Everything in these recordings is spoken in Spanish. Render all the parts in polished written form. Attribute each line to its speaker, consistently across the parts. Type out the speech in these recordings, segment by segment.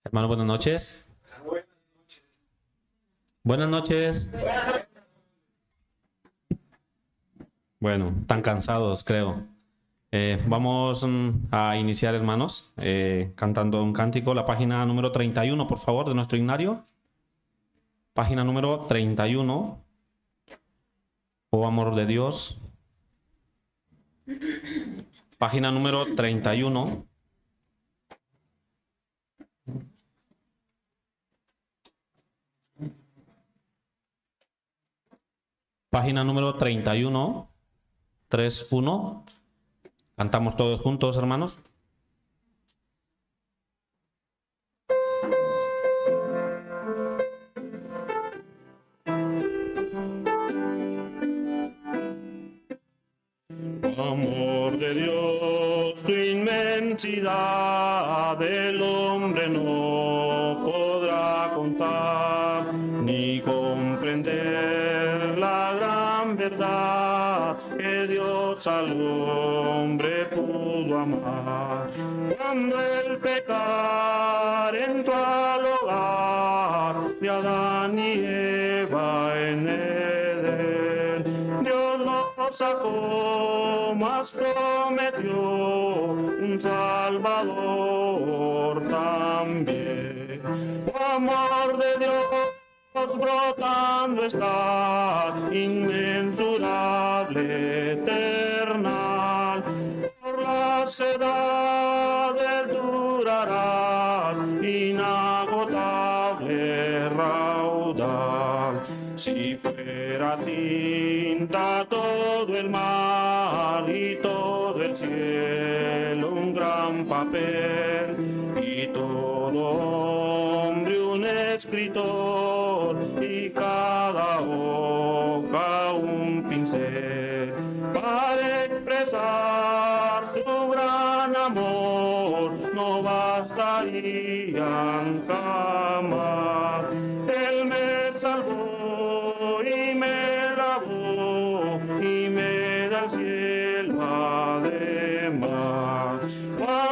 Speaker 1: Hermano, buenas noches. Buenas noches. Bueno, tan cansados, creo. Vamos a iniciar, hermanos, cantando un cántico. La página número 31, por favor, de nuestro himnario. Página número 31. Oh amor de Dios. Página número 31. Página número 31, 3-1. Cantamos todos juntos, hermanos. Amor de Dios, tu inmensidad el hombre no podrá contar ni comprender la gran verdad que Dios al hombre pudo amar. Cuando el pecar entró al hogar de Adán y Eva en Edén, Dios los sacó, mas prometió un Salvador también. Oh, amor de Dios brotando está, inmensurable, eternal, por las edades durará, inagotable raudal. Si fuera tinta todo el mar y todo el cielo un gran papel, y todo hombre un escritor, y cada hoja un pincel, para expresar su gran amor no bastarían jamás. Él me salvó y me lavó y me da el cielo además.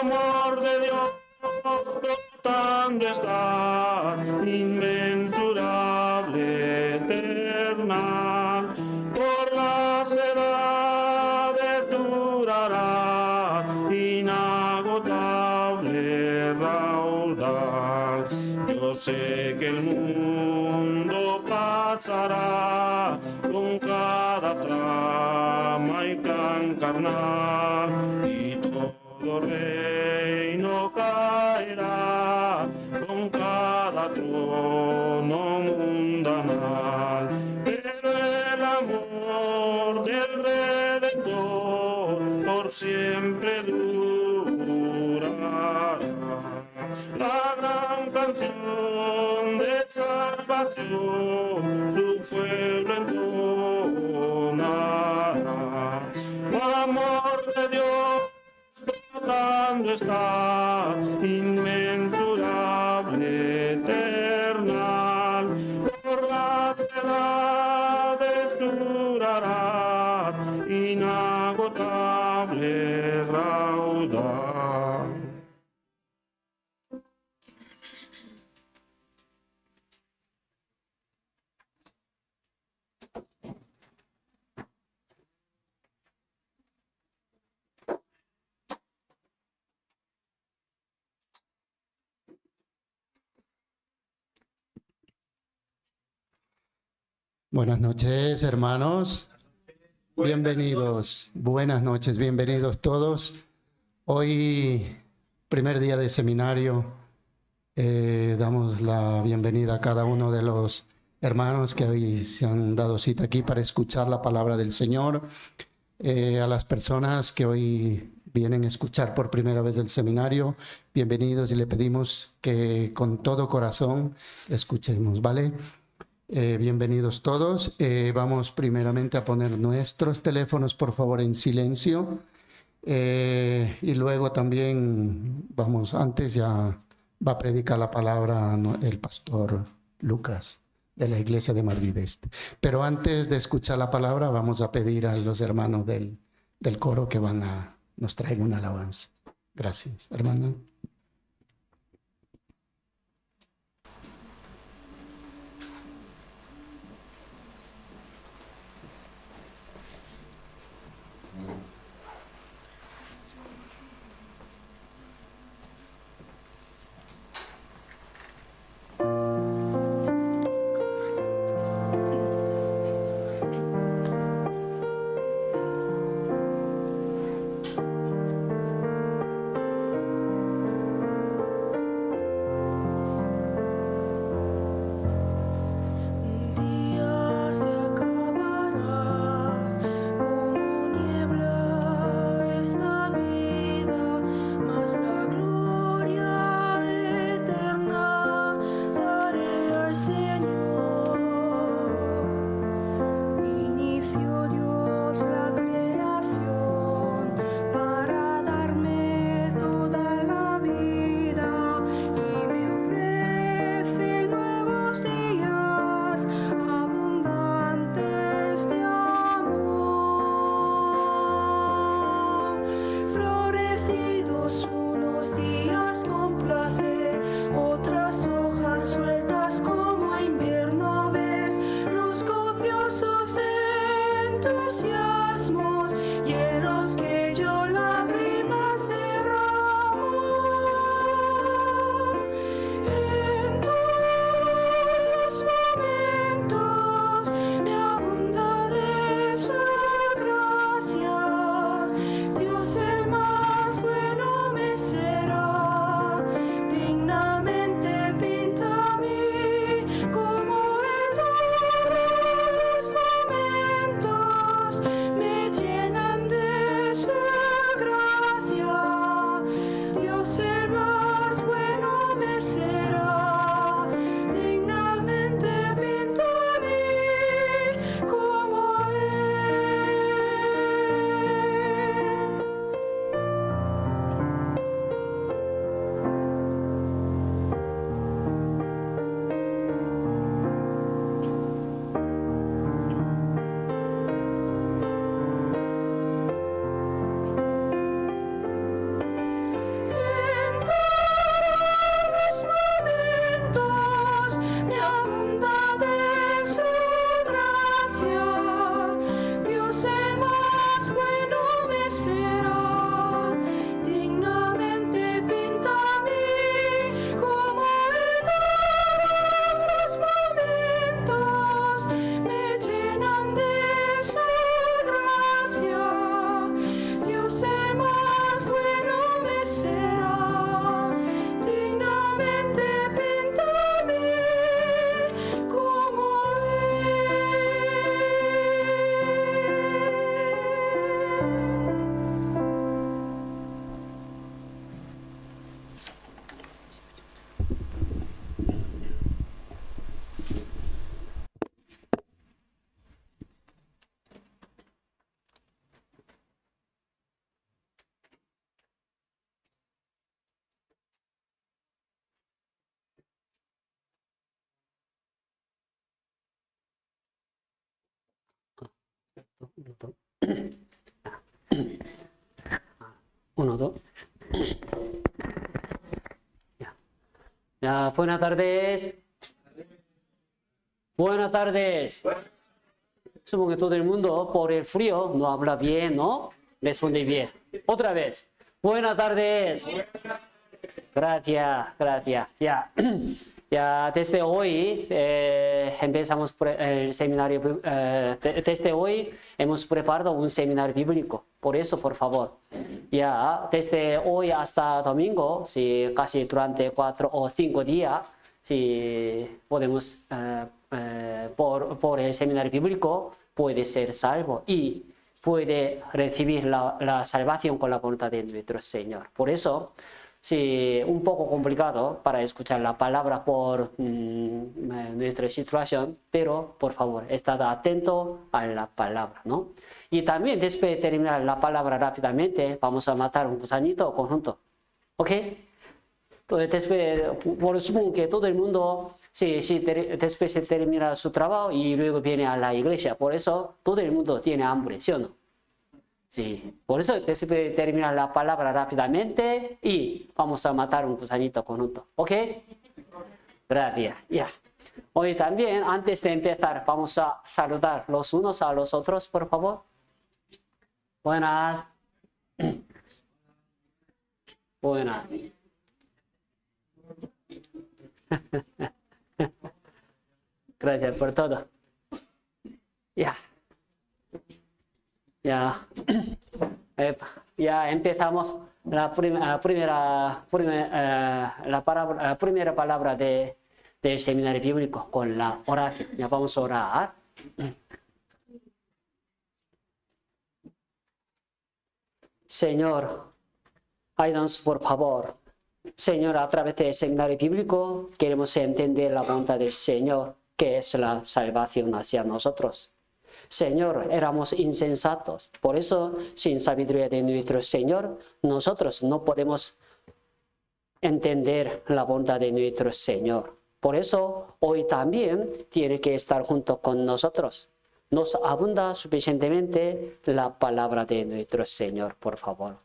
Speaker 1: Amor de Dios brotando está, inmensurable, eternal, por las edades durará, inagotable raudal. Yo sé que el mundo pasará con cada trama y plan carnal, y todo reino caerá con cada trono mundanal. Pero el amor del Redentor por siempre durará. La gran canción de salvación su pueblo entonará. Amor de Dios brotando está, inmensurable, eternal, por las edades durará, inagotable raudal.
Speaker 2: Buenas noches, hermanos. Bienvenidos. Buenas noches, bienvenidos todos. Hoy, primer día de seminario, damos la bienvenida a cada uno de los hermanos que hoy se han dado cita aquí para escuchar la palabra del Señor. A las personas que hoy vienen a escuchar por primera vez el seminario, bienvenidos, y le pedimos que con todo corazón escuchemos, ¿vale? Bienvenidos todos. Vamos primeramente a poner nuestros teléfonos, por favor, en silencio. Y luego también antes ya va a predicar la palabra el pastor Lucas de la Iglesia de Madrid Este. Pero antes de escuchar la palabra, vamos a pedir a los hermanos del coro que nos traigan una alabanza. Gracias, hermano.
Speaker 3: Uno, dos. Uno, dos. Ya. Ya, buenas tardes. Buenas tardes. Supongo que todo el mundo por el frío no habla bien, ¿no? Responde bien. Otra vez. Buenas tardes. Gracias, gracias. Ya, ya desde hoy empezamos el seminario. Desde hoy hemos preparado un seminario bíblico. Por eso, por favor, ya desde hoy hasta domingo, si casi durante 4 o 5 días, si podemos por el seminario bíblico puede ser salvo y puede recibir la salvación con la voluntad de nuestro Señor. Por eso, sí, un poco complicado para escuchar la palabra por nuestra situación, pero por favor, estad atento a la palabra, ¿no? Y también después de terminar la palabra rápidamente, vamos a matar un gusanito conjunto, ¿ok? Entonces, después, supongo que todo el mundo, después se termina su trabajo y luego viene a la iglesia, por eso todo el mundo tiene hambre, ¿sí o no? Sí, por eso después terminar la palabra rápidamente y vamos a matar un gusanito conjunto, ¿ok? Gracias, ya. Hoy también, antes de empezar, vamos a saludar los unos a los otros, por favor. Buenas. Buenas. Gracias por todo. Ya. Ya. Ya empezamos la primera palabra del seminario bíblico con la oración. Ya vamos a orar. Señor, ayúdanos por favor. Señor, a través del seminario bíblico queremos entender la voluntad del Señor, que es la salvación hacia nosotros. Señor, éramos insensatos, por eso, sin sabiduría de nuestro Señor, nosotros no podemos entender la voluntad de nuestro Señor. Por eso, hoy también tiene que estar junto con nosotros. Nos abunda suficientemente la palabra de nuestro Señor, por favor.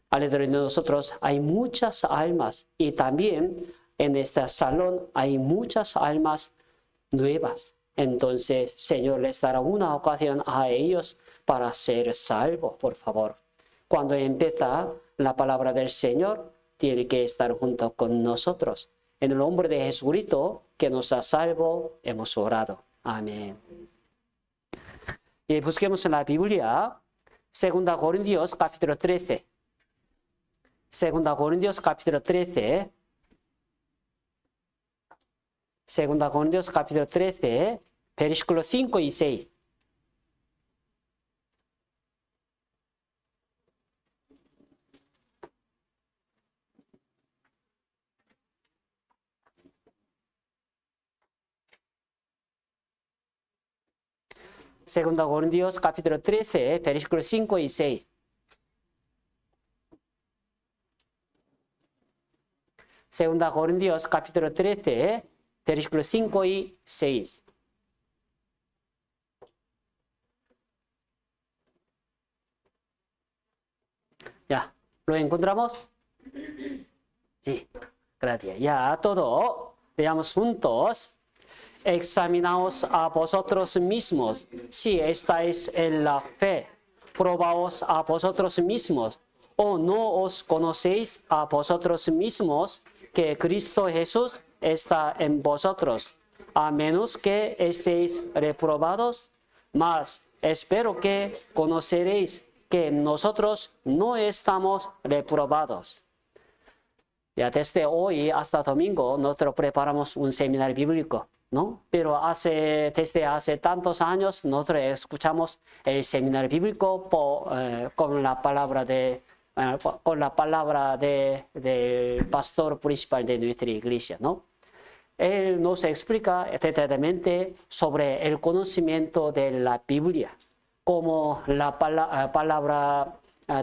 Speaker 3: Alrededor de nosotros hay muchas almas y también en este salón hay muchas almas nuevas. Entonces, Señor, les dará una ocasión a ellos para ser salvos, por favor. Cuando empieza la palabra del Señor, tiene que estar junto con nosotros. En el nombre de Jesucristo, que nos ha salvo, hemos orado. Amén. Y busquemos en la Biblia, 2 Corintios capítulo 13. 2 Corintios capítulo 13. 2 Corintios capítulo 13, versículos 5 y 6. Segunda Corintios capítulo 13, versículos 5 y 6. Segunda Corintios capítulo 13, versículos 5 y 6. Ya, ¿lo encontramos? Sí, gracias. Ya, todo. Veamos juntos. Examinaos a vosotros mismos si estáis en la fe. Probaos a vosotros mismos. ¿O no os conocéis a vosotros mismos que Cristo Jesús está en vosotros? A menos que estéis reprobados. Mas espero que conoceréis que nosotros no estamos reprobados. Ya desde hoy hasta domingo nosotros preparamos un seminario bíblico, ¿no? Pero desde hace tantos años nosotros escuchamos el seminario bíblico con la palabra del pastor principal de nuestra iglesia, ¿no? Él nos explica detalladamente sobre el conocimiento de la Biblia como la palabra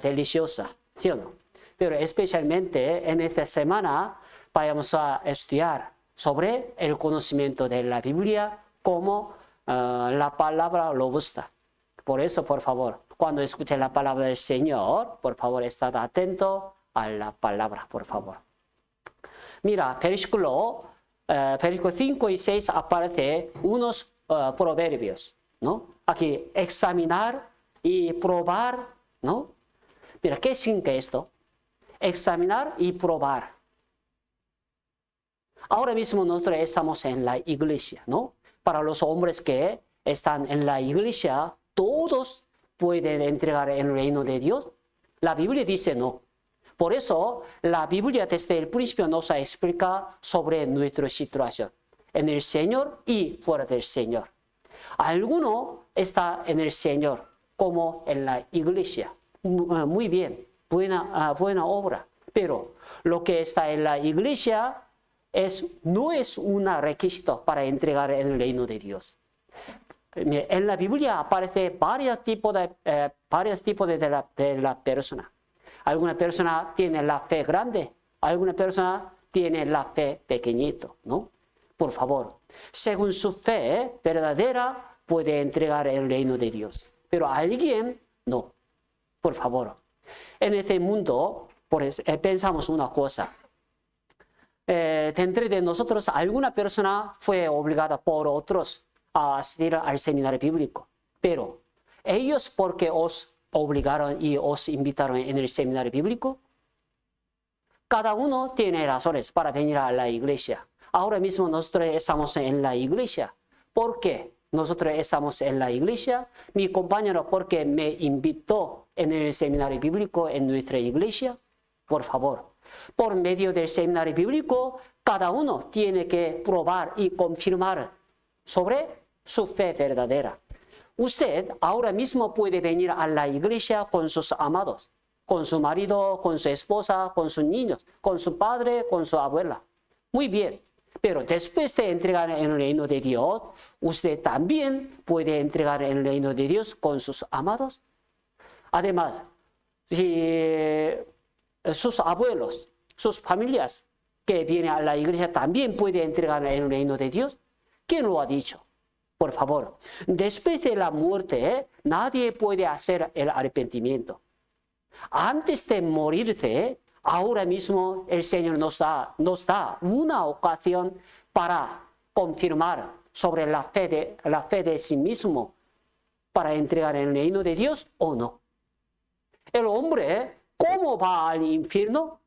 Speaker 3: deliciosa, ¿sí o no? Pero especialmente en esta semana vamos a estudiar sobre el conocimiento de la Biblia como la palabra robusta. Por eso, por favor, cuando escuchen la palabra del Señor, por favor, estad atento a la palabra, por favor. Mira, versículo 5 y 6 aparece unos proverbios, ¿no? Aquí, examinar y probar, ¿no? Mira, ¿qué significa esto? Examinar y probar. Ahora mismo nosotros estamos en la iglesia, ¿no? Para los hombres que están en la iglesia, todos pueden entregar el reino de Dios. La Biblia dice no. Por eso, la Biblia desde el principio nos explica sobre nuestra situación en el Señor y fuera del Señor. Alguno está en el Señor, como en la iglesia. Muy bien, buena obra. Pero lo que está en la iglesia no es un requisito para entregar el reino de Dios. En la Biblia aparece varios tipos de la persona. Alguna persona tiene la fe grande, alguna persona tiene la fe pequeñito, ¿no? Por favor, según su fe verdadera puede entregar el reino de Dios, pero alguien no. Por favor, en este mundo pensamos una cosa. Dentro de nosotros alguna persona fue obligada por otros a asistir al seminario bíblico, pero ellos porque os obligaron y os invitaron en el seminario bíblico. Cada uno tiene razones para venir a la iglesia. Ahora mismo nosotros estamos en la iglesia. ¿Por qué nosotros estamos en la iglesia? Mi compañero porque me invitó en el seminario bíblico en nuestra iglesia. Por favor, por medio del seminario bíblico, cada uno tiene que probar y confirmar sobre su fe verdadera. Usted ahora mismo puede venir a la iglesia con sus amados, con su marido, con su esposa, con sus niños, con su padre, con su abuela. Muy bien, pero después de entregar el reino de Dios, usted también puede entregar el reino de Dios con sus amados. Además, si sus abuelos, sus familias que vienen a la iglesia también pueden entregar el reino de Dios. ¿Quién lo ha dicho? Por favor, después de la muerte, nadie puede hacer el arrepentimiento. Antes de morirse, ahora mismo el Señor nos da una ocasión para confirmar sobre la fe de sí mismo, para entregar el reino de Dios o no. El hombre, ¿cómo va al infierno?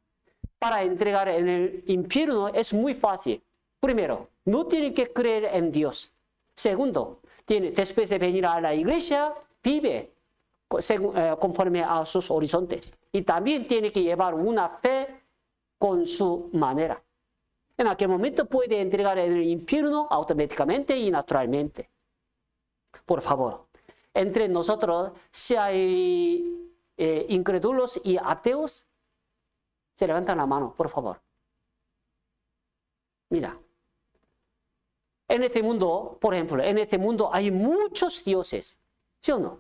Speaker 3: Para entregar en el infierno es muy fácil. Primero, no tiene que creer en Dios. Segundo, después de venir a la iglesia, vive conforme a sus horizontes. Y también tiene que llevar una fe con su manera. En aquel momento puede entregar en el infierno automáticamente y naturalmente. Por favor, entre nosotros, si hay incrédulos y ateos, se levantan la mano, por favor. Mira. En este mundo, por ejemplo, en este mundo hay muchos dioses, ¿sí o no?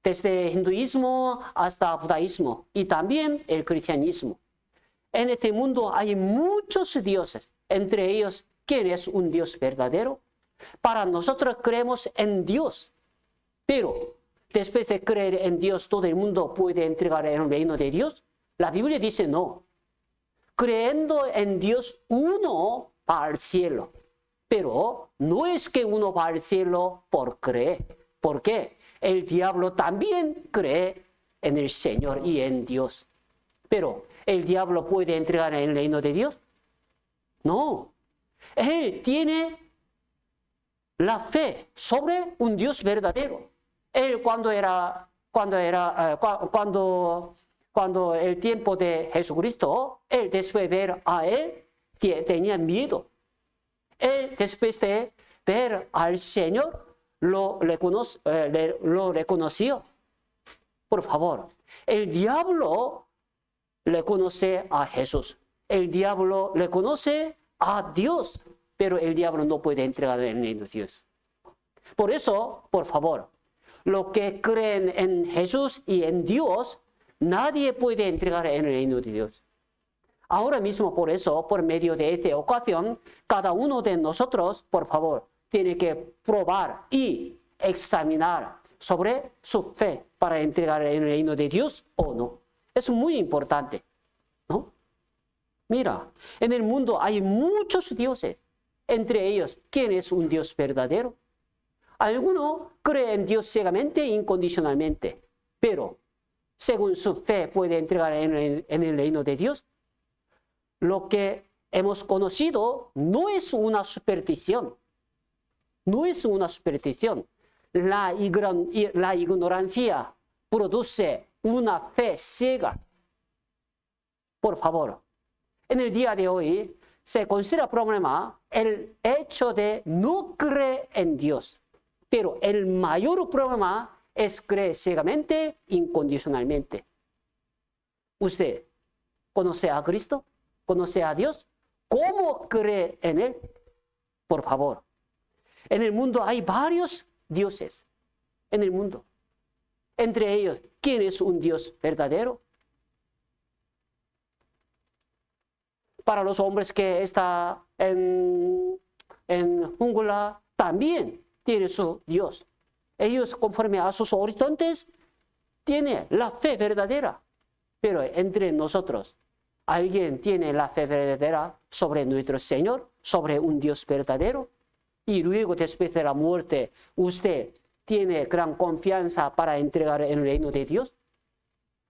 Speaker 3: Desde hinduismo hasta judaísmo y también el cristianismo. En este mundo hay muchos dioses, entre ellos, ¿quién es un Dios verdadero? Para nosotros creemos en Dios, pero después de creer en Dios, ¿todo el mundo puede entregar el reino de Dios? La Biblia dice no. Creyendo en Dios, uno va al cielo. Pero no es que uno va al cielo por creer. ¿Por qué? El diablo también cree en el Señor y en Dios. Pero, ¿el diablo puede entregar el reino de Dios? No. Él tiene la fe sobre un Dios verdadero. Él cuando el tiempo de Jesucristo, él después de ver a él, tenía miedo. Él, después de ver al Señor, lo reconoció. Por favor, el diablo le conoce a Jesús. El diablo le conoce a Dios, pero el diablo no puede entregar el reino de Dios. Por eso, por favor, los que creen en Jesús y en Dios, nadie puede entregar el reino de Dios. Ahora mismo, por eso, por medio de esta ocasión, cada uno de nosotros, por favor, tiene que probar y examinar sobre su fe para entregar el reino de Dios o no. Es muy importante, ¿no? Mira, en el mundo hay muchos dioses. Entre ellos, ¿quién es un Dios verdadero? Alguno cree en Dios ciegamente e incondicionalmente, pero según su fe puede entregar en el reino de Dios. Lo que hemos conocido no es una superstición. No es una superstición. La ignorancia produce una fe ciega. Por favor, en el día de hoy se considera problema el hecho de no creer en Dios. Pero el mayor problema es creer ciegamente, incondicionalmente. ¿Usted conoce a Cristo? ¿Conoce a Dios? ¿Cómo cree en Él? Por favor. En el mundo hay varios dioses. En el mundo. Entre ellos, ¿quién es un Dios verdadero? Para los hombres que están en jungla, también tiene su Dios. Ellos, conforme a sus horizontes, tienen la fe verdadera. Pero entre nosotros, ¿alguien tiene la fe verdadera sobre nuestro Señor, sobre un Dios verdadero? Y luego, después de la muerte, ¿usted tiene gran confianza para entregar el reino de Dios?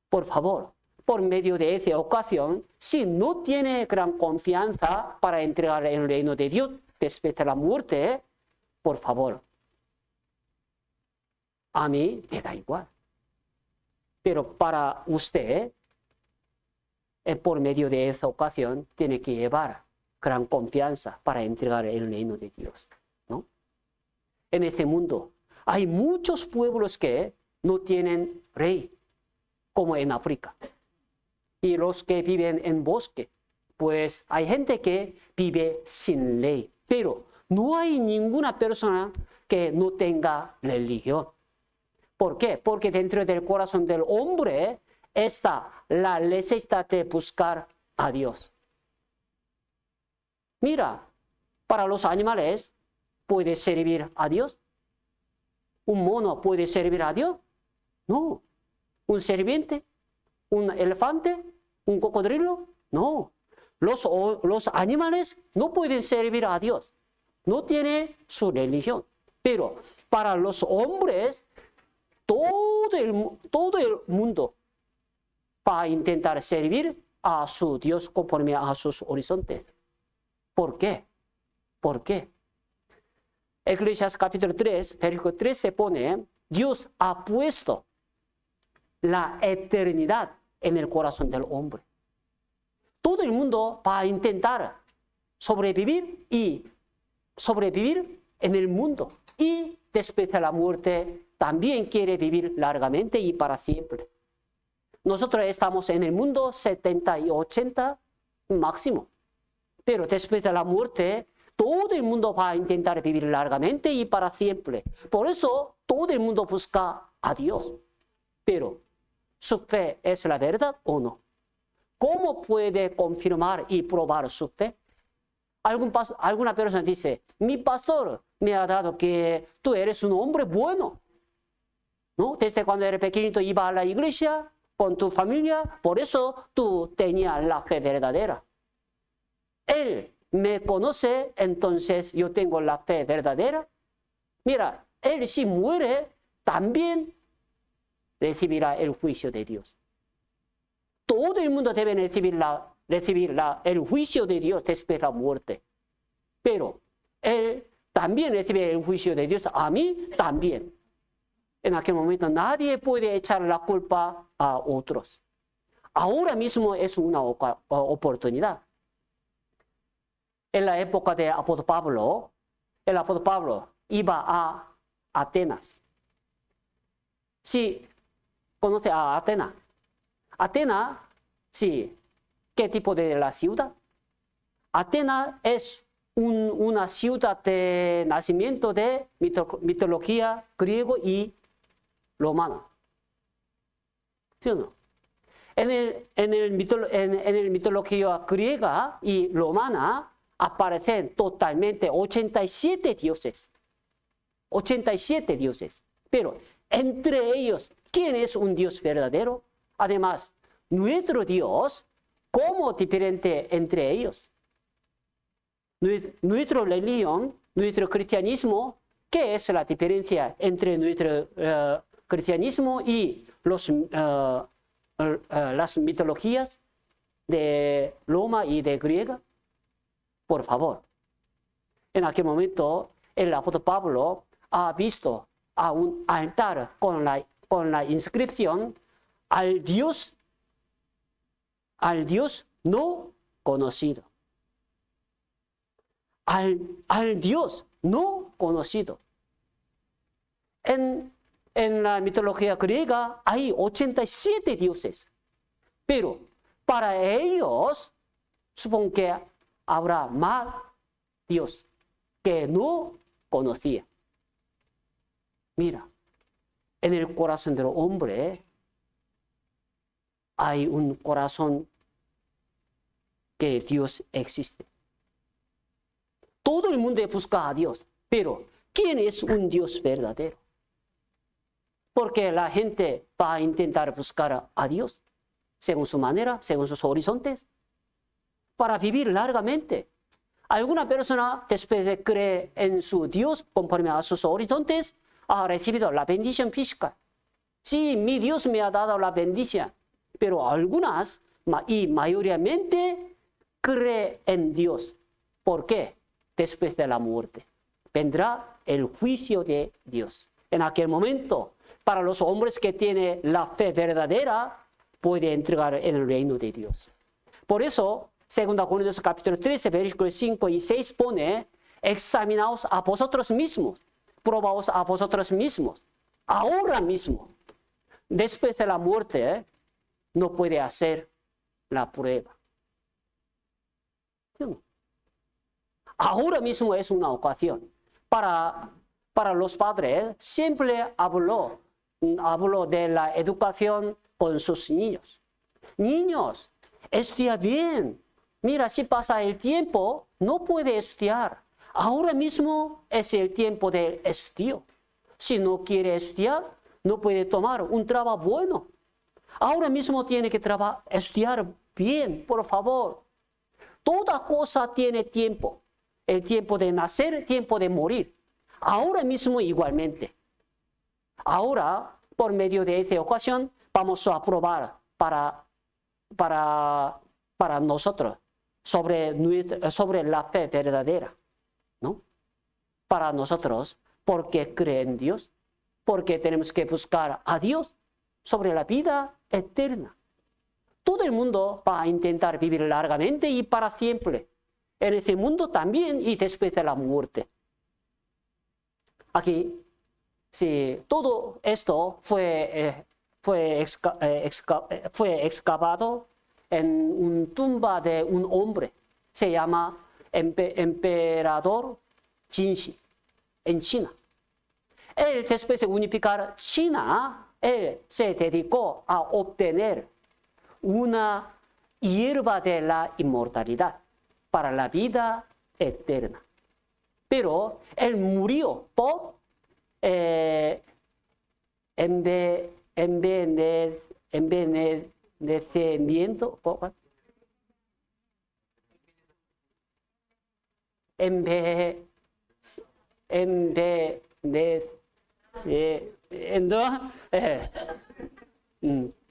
Speaker 3: Por favor, por medio de esa ocasión, si no tiene gran confianza para entregar el reino de Dios después de la muerte, por favor, a mí me da igual. Pero para usted, por medio de esa ocasión, tiene que llevar gran confianza para entregar el reino de Dios, ¿no? En este mundo hay muchos pueblos que no tienen rey, como en África. Y los que viven en bosque, pues hay gente que vive sin ley. Pero no hay ninguna persona que no tenga religión. ¿Por qué? Porque dentro del corazón del hombre está la necesidad de buscar a Dios. Mira, para los animales, ¿puede servir a Dios? ¿Un mono puede servir a Dios? No. ¿Un serpiente? ¿Un elefante? ¿Un cocodrilo? No. Los animales no pueden servir a Dios. No tienen su religión. Pero para los hombres, todo el mundo va a intentar servir a su Dios conforme a sus horizontes. ¿Por qué? ¿Por qué? Eclesiastés capítulo 3, versículo 3 se pone, Dios ha puesto la eternidad en el corazón del hombre. Todo el mundo va a intentar sobrevivir en el mundo. Y después de la muerte también quiere vivir largamente y para siempre. Nosotros estamos en el mundo 70 y 80 máximo. Pero después de la muerte, todo el mundo va a intentar vivir largamente y para siempre. Por eso todo el mundo busca a Dios. Pero, ¿su fe es la verdad o no? ¿Cómo puede confirmar y probar su fe? Alguna persona dice, mi pastor me ha dado que tú eres un hombre bueno, ¿no? Desde cuando eres pequeñito iba a la iglesia con tu familia, por eso tú tenías la fe verdadera. Él me conoce, entonces yo tengo la fe verdadera. Mira, él si muere, también recibirá el juicio de Dios. Todo el mundo debe recibir el juicio de Dios después de la muerte. Pero él también recibe el juicio de Dios, a mí también. En aquel momento nadie puede echar la culpa a otros. Ahora mismo es una oportunidad. En la época de apóstol Pablo, el apóstol Pablo iba a Atenas. Sí, conoce a Atenas. Atenas, sí, ¿qué tipo de la ciudad? Atenas es una ciudad de nacimiento de mitología griego y romana. ¿Sí o no? En el mitología griega y romana aparecen totalmente 87 dioses. 87 dioses. Pero entre ellos quién es un Dios verdadero. Además, nuestro Dios, ¿cómo diferente entre ellos? Nuestra religión, nuestro cristianismo, ¿qué es la diferencia entre nuestro cristianismo y las mitologías de Roma y de Griega? Por favor. En aquel momento, el apóstol Pablo ha visto a un altar con la inscripción al Dios no conocido. Al Dios no conocido. En la mitología griega hay 87 dioses, pero para ellos supongo que habrá más Dios que no conocía. Mira, en el corazón del hombre hay un corazón que Dios existe. Todo el mundo busca a Dios, pero ¿quién es un Dios verdadero? Porque la gente va a intentar buscar a Dios según su manera, según sus horizontes, para vivir largamente. Alguna persona, después de creer en su Dios conforme a sus horizontes, ha recibido la bendición física. Sí, mi Dios me ha dado la bendición, pero algunas, y mayoritariamente, creen en Dios. ¿Por qué? Después de la muerte vendrá el juicio de Dios. En aquel momento, para los hombres que tienen la fe verdadera, puede entregar el reino de Dios. Por eso, 2 Corintios capítulo 13, versículos 5 y 6 pone: examinaos a vosotros mismos, probaos a vosotros mismos, ahora mismo. Después de la muerte, no puede hacer la prueba. Ahora mismo es una ocasión. Para los padres, siempre habló de la educación con sus niños. Niños, estudia bien. Mira, si pasa el tiempo, no puede estudiar. Ahora mismo es el tiempo del estudio. Si no quiere estudiar, no puede tomar un trabajo bueno. Ahora mismo tiene que estudiar bien, por favor. Toda cosa tiene tiempo. El tiempo de nacer, el tiempo de morir. Ahora mismo igualmente. Ahora, por medio de esta ocasión, vamos a probar para nosotros sobre la fe verdadera, ¿no? Para nosotros, porque creen en Dios, porque tenemos que buscar a Dios sobre la vida eterna. Todo el mundo va a intentar vivir largamente y para siempre. En este mundo también y después de la muerte. Aquí, si todo esto fue excavado en una tumba de un hombre, se llama Emperador Jinxi, en China. Él, después de unificar China, él se dedicó a obtener una hierba de la inmortalidad para la vida eterna. Pero él murió por envenenamiento.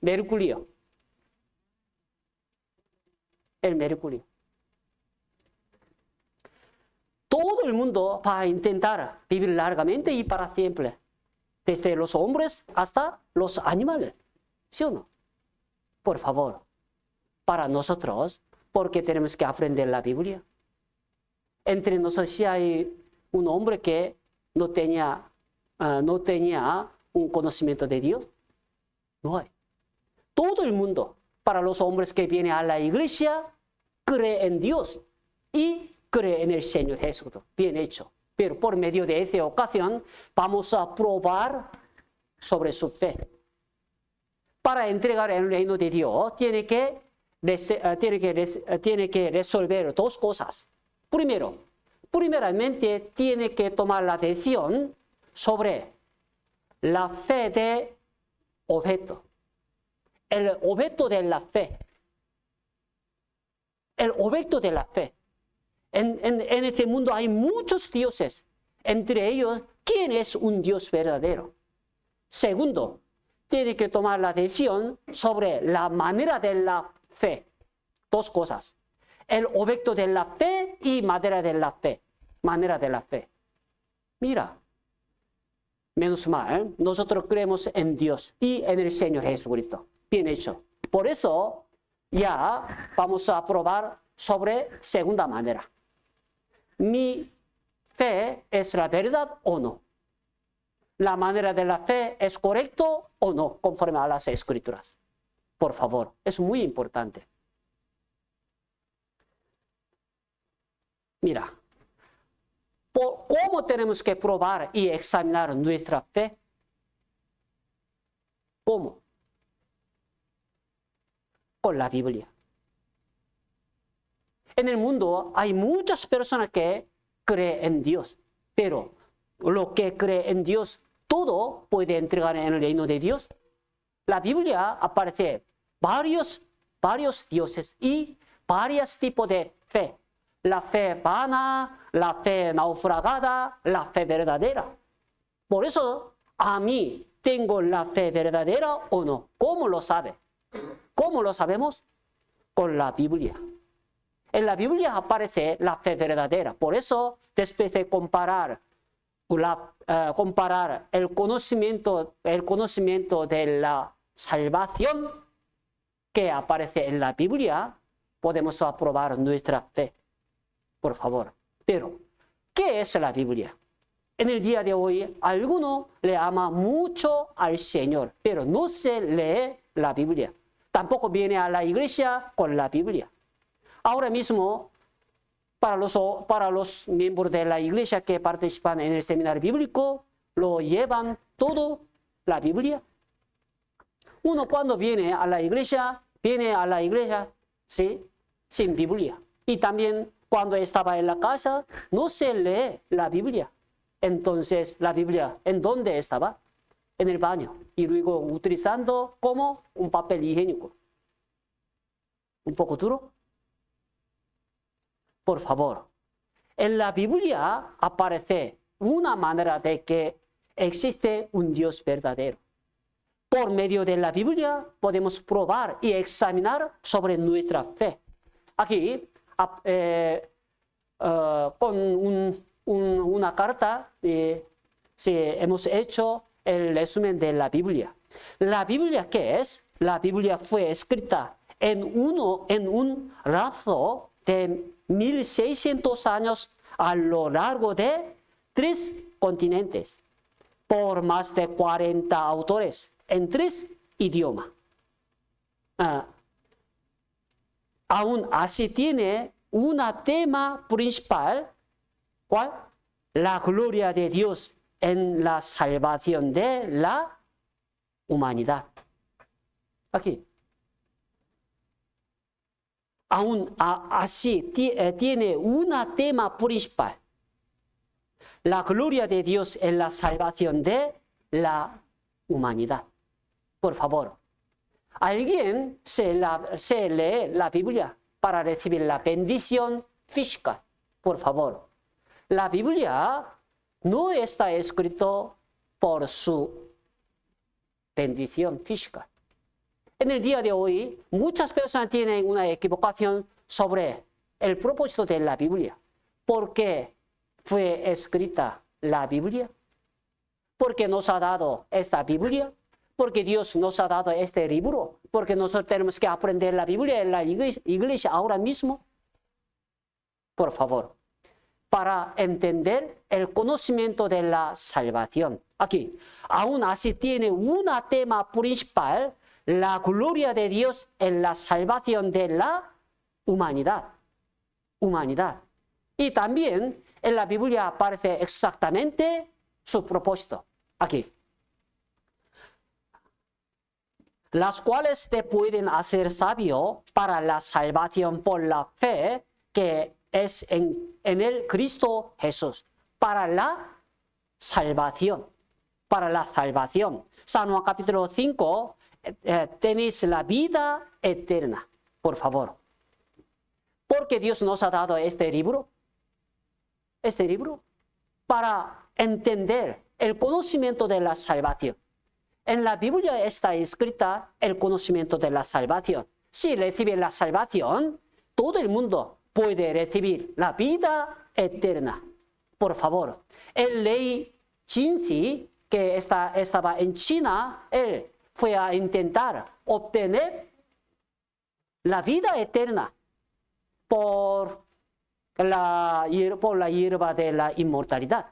Speaker 3: Mercurio. El mercurio. Todo el mundo va a intentar vivir largamente y para siempre, desde los hombres hasta los animales, ¿sí o no? Por favor, para nosotros, porque tenemos que aprender la Biblia. Entre nosotros, si hay un hombre que no tenía un conocimiento de Dios, no hay. Todo el mundo, para los hombres que vienen a la iglesia, cree en Dios y cree en el Señor Jesucristo. Bien hecho. Pero por medio de esta ocasión vamos a probar sobre su fe. Para entregar el reino de Dios tiene que resolver dos cosas. Primeramente tiene que tomar la decisión sobre la fe de objeto. El objeto de la fe. El objeto de la fe. En este mundo hay muchos dioses. Entre ellos, ¿quién es un Dios verdadero? Segundo, tiene que tomar la decisión sobre la manera de la fe. Dos cosas. El objeto de la fe y manera de la fe. Manera de la fe. Mira, menos mal, nosotros creemos en Dios y en el Señor Jesucristo. Bien hecho. Por eso ya vamos a probar sobre segunda manera. ¿Mi fe es la verdad o no? ¿La manera de la fe es correcto o no, conforme a las Escrituras? Por favor, es muy importante. Mira, ¿cómo tenemos que probar y examinar nuestra fe? ¿Cómo? Con la Biblia. En el mundo hay muchas personas que creen en Dios, pero lo que cree en Dios, todo puede entregar en el reino de Dios. La Biblia aparece varios dioses y varios tipos de fe. La fe vana, la fe naufragada, la fe verdadera. Por eso, a mí, ¿tengo la fe verdadera o no? ¿Cómo lo sabe? ¿Cómo lo sabemos? Con la Biblia. En la Biblia aparece la fe verdadera. Por eso, después de comparar el conocimiento de la salvación que aparece en la Biblia, podemos aprobar nuestra fe. Por favor. Pero, ¿qué es la Biblia? En el día de hoy, alguno le ama mucho al Señor, pero no se lee la Biblia. Tampoco viene a la iglesia con la Biblia. Ahora mismo, para los miembros de la iglesia que participan en el seminario bíblico, lo llevan todo la Biblia. Uno cuando viene a la iglesia, ¿sí?, sin Biblia. Y también cuando estaba en la casa, no se lee la Biblia. Entonces, la Biblia, ¿en dónde estaba? En el baño. Y luego utilizando como un papel higiénico. ¿Un poco duro? Por favor. En la Biblia aparece una manera de que existe un Dios verdadero. Por medio de la Biblia podemos probar y examinar sobre nuestra fe. Aquí, con una carta, hemos hecho el resumen de la Biblia. ¿La Biblia qué es? La Biblia fue escrita en un lapso de 1600 años a lo largo de 3 continentes, por más de 40 autores en 3 idiomas. Aún así tiene un tema principal, ¿cuál? La gloria de Dios en la salvación de la humanidad. Aquí. Aún así tiene un tema principal. La gloria de Dios en la salvación de la humanidad. Por favor, ¿alguien se lee la Biblia para recibir la bendición física? Por favor. La Biblia no está escrito por su bendición física. En el día de hoy, muchas personas tienen una equivocación sobre el propósito de la Biblia. ¿Por qué fue escrita la Biblia? ¿Por qué nos ha dado esta Biblia? Porque Dios nos ha dado este libro. Porque nosotros tenemos que aprender la Biblia en la iglesia ahora mismo. Por favor, para entender el conocimiento de la salvación. Aquí, aún así tiene un tema principal, la gloria de Dios en la salvación de la humanidad. Y también en la Biblia aparece exactamente su propósito. Aquí. Las cuales te pueden hacer sabio para la salvación por la fe que es en el Cristo Jesús. Para la salvación. para la salvación. San Juan capítulo 5, tenéis la vida eterna, por favor. Porque Dios nos ha dado este libro para entender el conocimiento de la salvación. En la Biblia está escrita el conocimiento de la salvación. Si recibe la salvación, todo el mundo puede recibir la vida eterna. Por favor, el rey Jinzi, que estaba en China, él fue a intentar obtener la vida eterna por la hierba de la inmortalidad.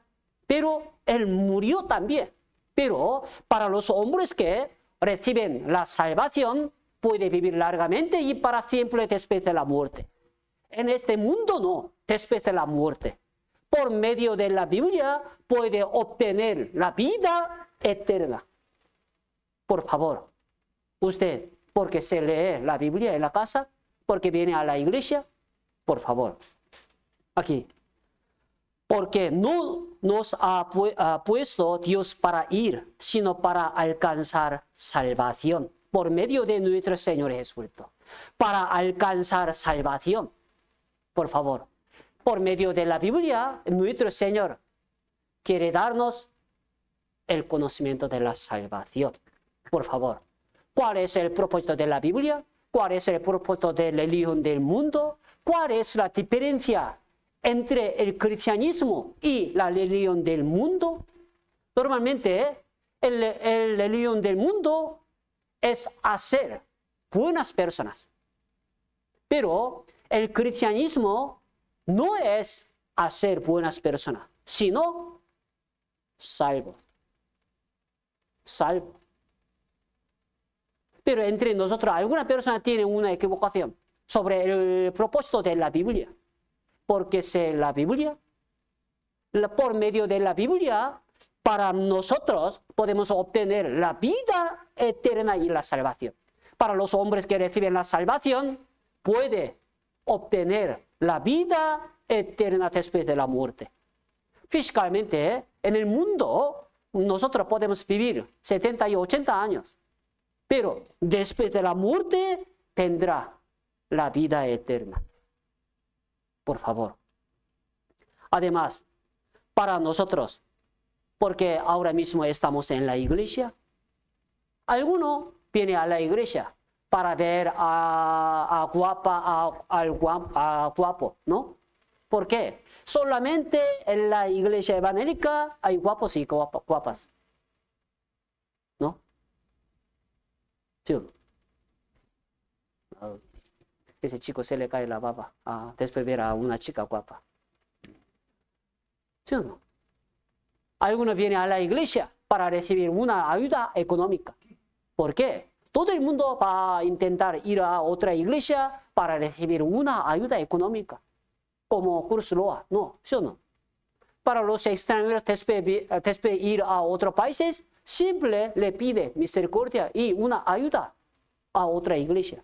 Speaker 3: Pero él murió también. Pero para los hombres que reciben la salvación, puede vivir largamente y para siempre después de la muerte. En este mundo no, después de la muerte. Por medio de la Biblia puede obtener la vida eterna. Por favor, usted, porque se lee la Biblia en la casa, porque viene a la iglesia, por favor, aquí. Porque no nos ha puesto Dios para ir, sino para alcanzar salvación por medio de nuestro Señor Jesucristo. Para alcanzar salvación, por favor, por medio de la Biblia, nuestro Señor quiere darnos el conocimiento de la salvación. Por favor, ¿cuál es el propósito de la Biblia? ¿Cuál es el propósito de la religión del mundo? ¿Cuál es la diferencia entre el cristianismo y la religión del mundo? Normalmente, la religión del mundo es hacer buenas personas. Pero el cristianismo no es hacer buenas personas, sino salvos. Salvos. Pero entre nosotros, alguna persona tiene una equivocación sobre el propósito de la Biblia. Porque la Biblia, por medio de la Biblia, para nosotros podemos obtener la vida eterna y la salvación. Para los hombres que reciben la salvación, puede obtener la vida eterna después de la muerte. Físicamente, en el mundo, nosotros podemos vivir 70 y 80 años. Pero después de la muerte, tendrá la vida eterna. Por favor. Además, para nosotros, porque ahora mismo estamos en la iglesia, alguno viene a la iglesia para ver al guapo, ¿no? ¿Por qué? Solamente en la iglesia evangélica hay guapos y guapas, ¿no? ¿Sí? Ese chico se le cae la baba después ver a una chica guapa. ¿Sí o no? Algunos vienen a la iglesia para recibir una ayuda económica. ¿Por qué? Todo el mundo va a intentar ir a otra iglesia para recibir una ayuda económica. Como Cruz Roja, ¿no? ¿Sí o no? Para los extranjeros, después de ir a otros países, siempre le pide misericordia y una ayuda a otra iglesia.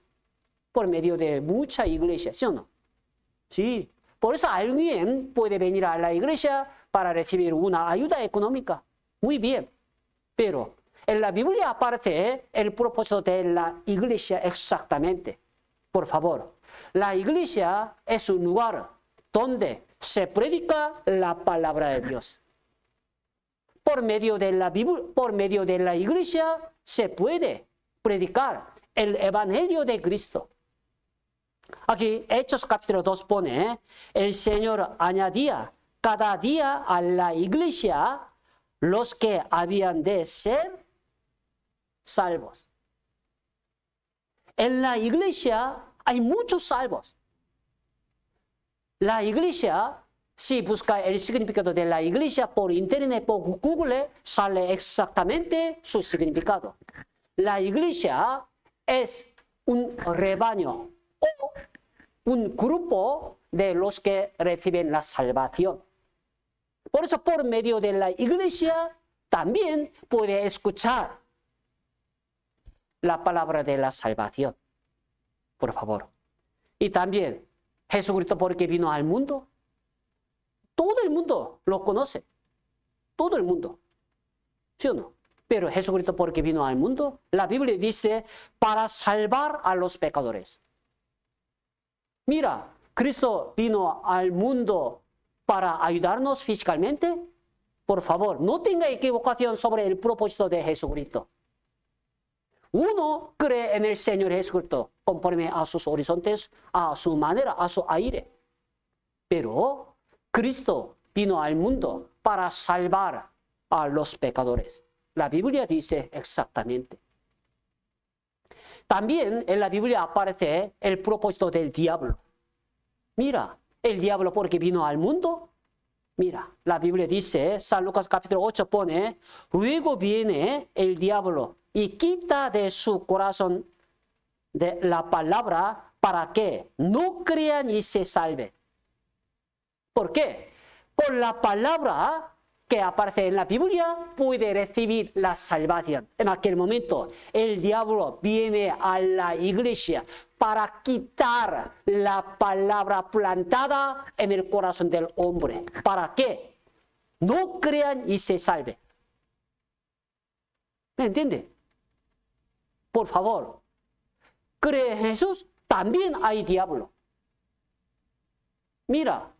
Speaker 3: Por medio de mucha iglesia, ¿sí o no? Sí. Por eso alguien puede venir a la iglesia para recibir una ayuda económica. Muy bien. Pero en la Biblia aparece el propósito de la iglesia exactamente. Por favor, la iglesia es un lugar donde se predica la palabra de Dios. Por medio de la Biblia, por medio de la iglesia se puede predicar el evangelio de Cristo. Aquí Hechos capítulo 2 pone, el Señor añadía cada día a la iglesia los que habían de ser salvos. En la iglesia hay muchos salvos. La iglesia, si busca el significado de la iglesia por internet, por Google, sale exactamente su significado. La iglesia es un rebaño o un grupo de los que reciben la salvación. Por eso, por medio de la iglesia, también puede escuchar la palabra de la salvación. Por favor. Y también, Jesucristo, porque vino al mundo, todo el mundo lo conoce. Todo el mundo. ¿Sí o no? Pero Jesucristo, porque vino al mundo, la Biblia dice, para salvar a los pecadores. Mira, Cristo vino al mundo para ayudarnos físicamente. Por favor, no tenga equivocación sobre el propósito de Jesucristo. Uno cree en el Señor Jesucristo conforme a sus horizontes, a su manera, a su aire. Pero Cristo vino al mundo para salvar a los pecadores. La Biblia dice exactamente. También en la Biblia aparece el propósito del diablo. Mira, el diablo porque vino al mundo. Mira, la Biblia dice, San Lucas capítulo 8 pone, luego viene el diablo y quita de su corazón de la palabra para que no crean y se salven. ¿Por qué? Con la palabra que aparece en la Biblia puede recibir la salvación. En aquel momento el diablo viene a la iglesia para quitar la palabra plantada en el corazón del hombre. ¿Para qué? No crean y se salven. ¿Me entiende? Por favor, cree en Jesús, también hay diablo. Mira,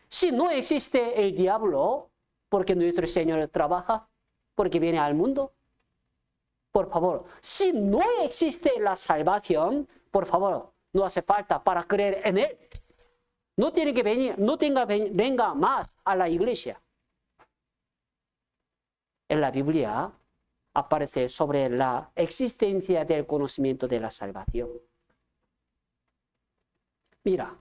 Speaker 3: si no existe el diablo, porque nuestro Señor trabaja, porque viene al mundo. Por favor, si no existe la salvación, por favor, no hace falta para creer en Él. No tiene que venir, venga más a la iglesia. En la Biblia aparece sobre la existencia del conocimiento de la salvación. Mira,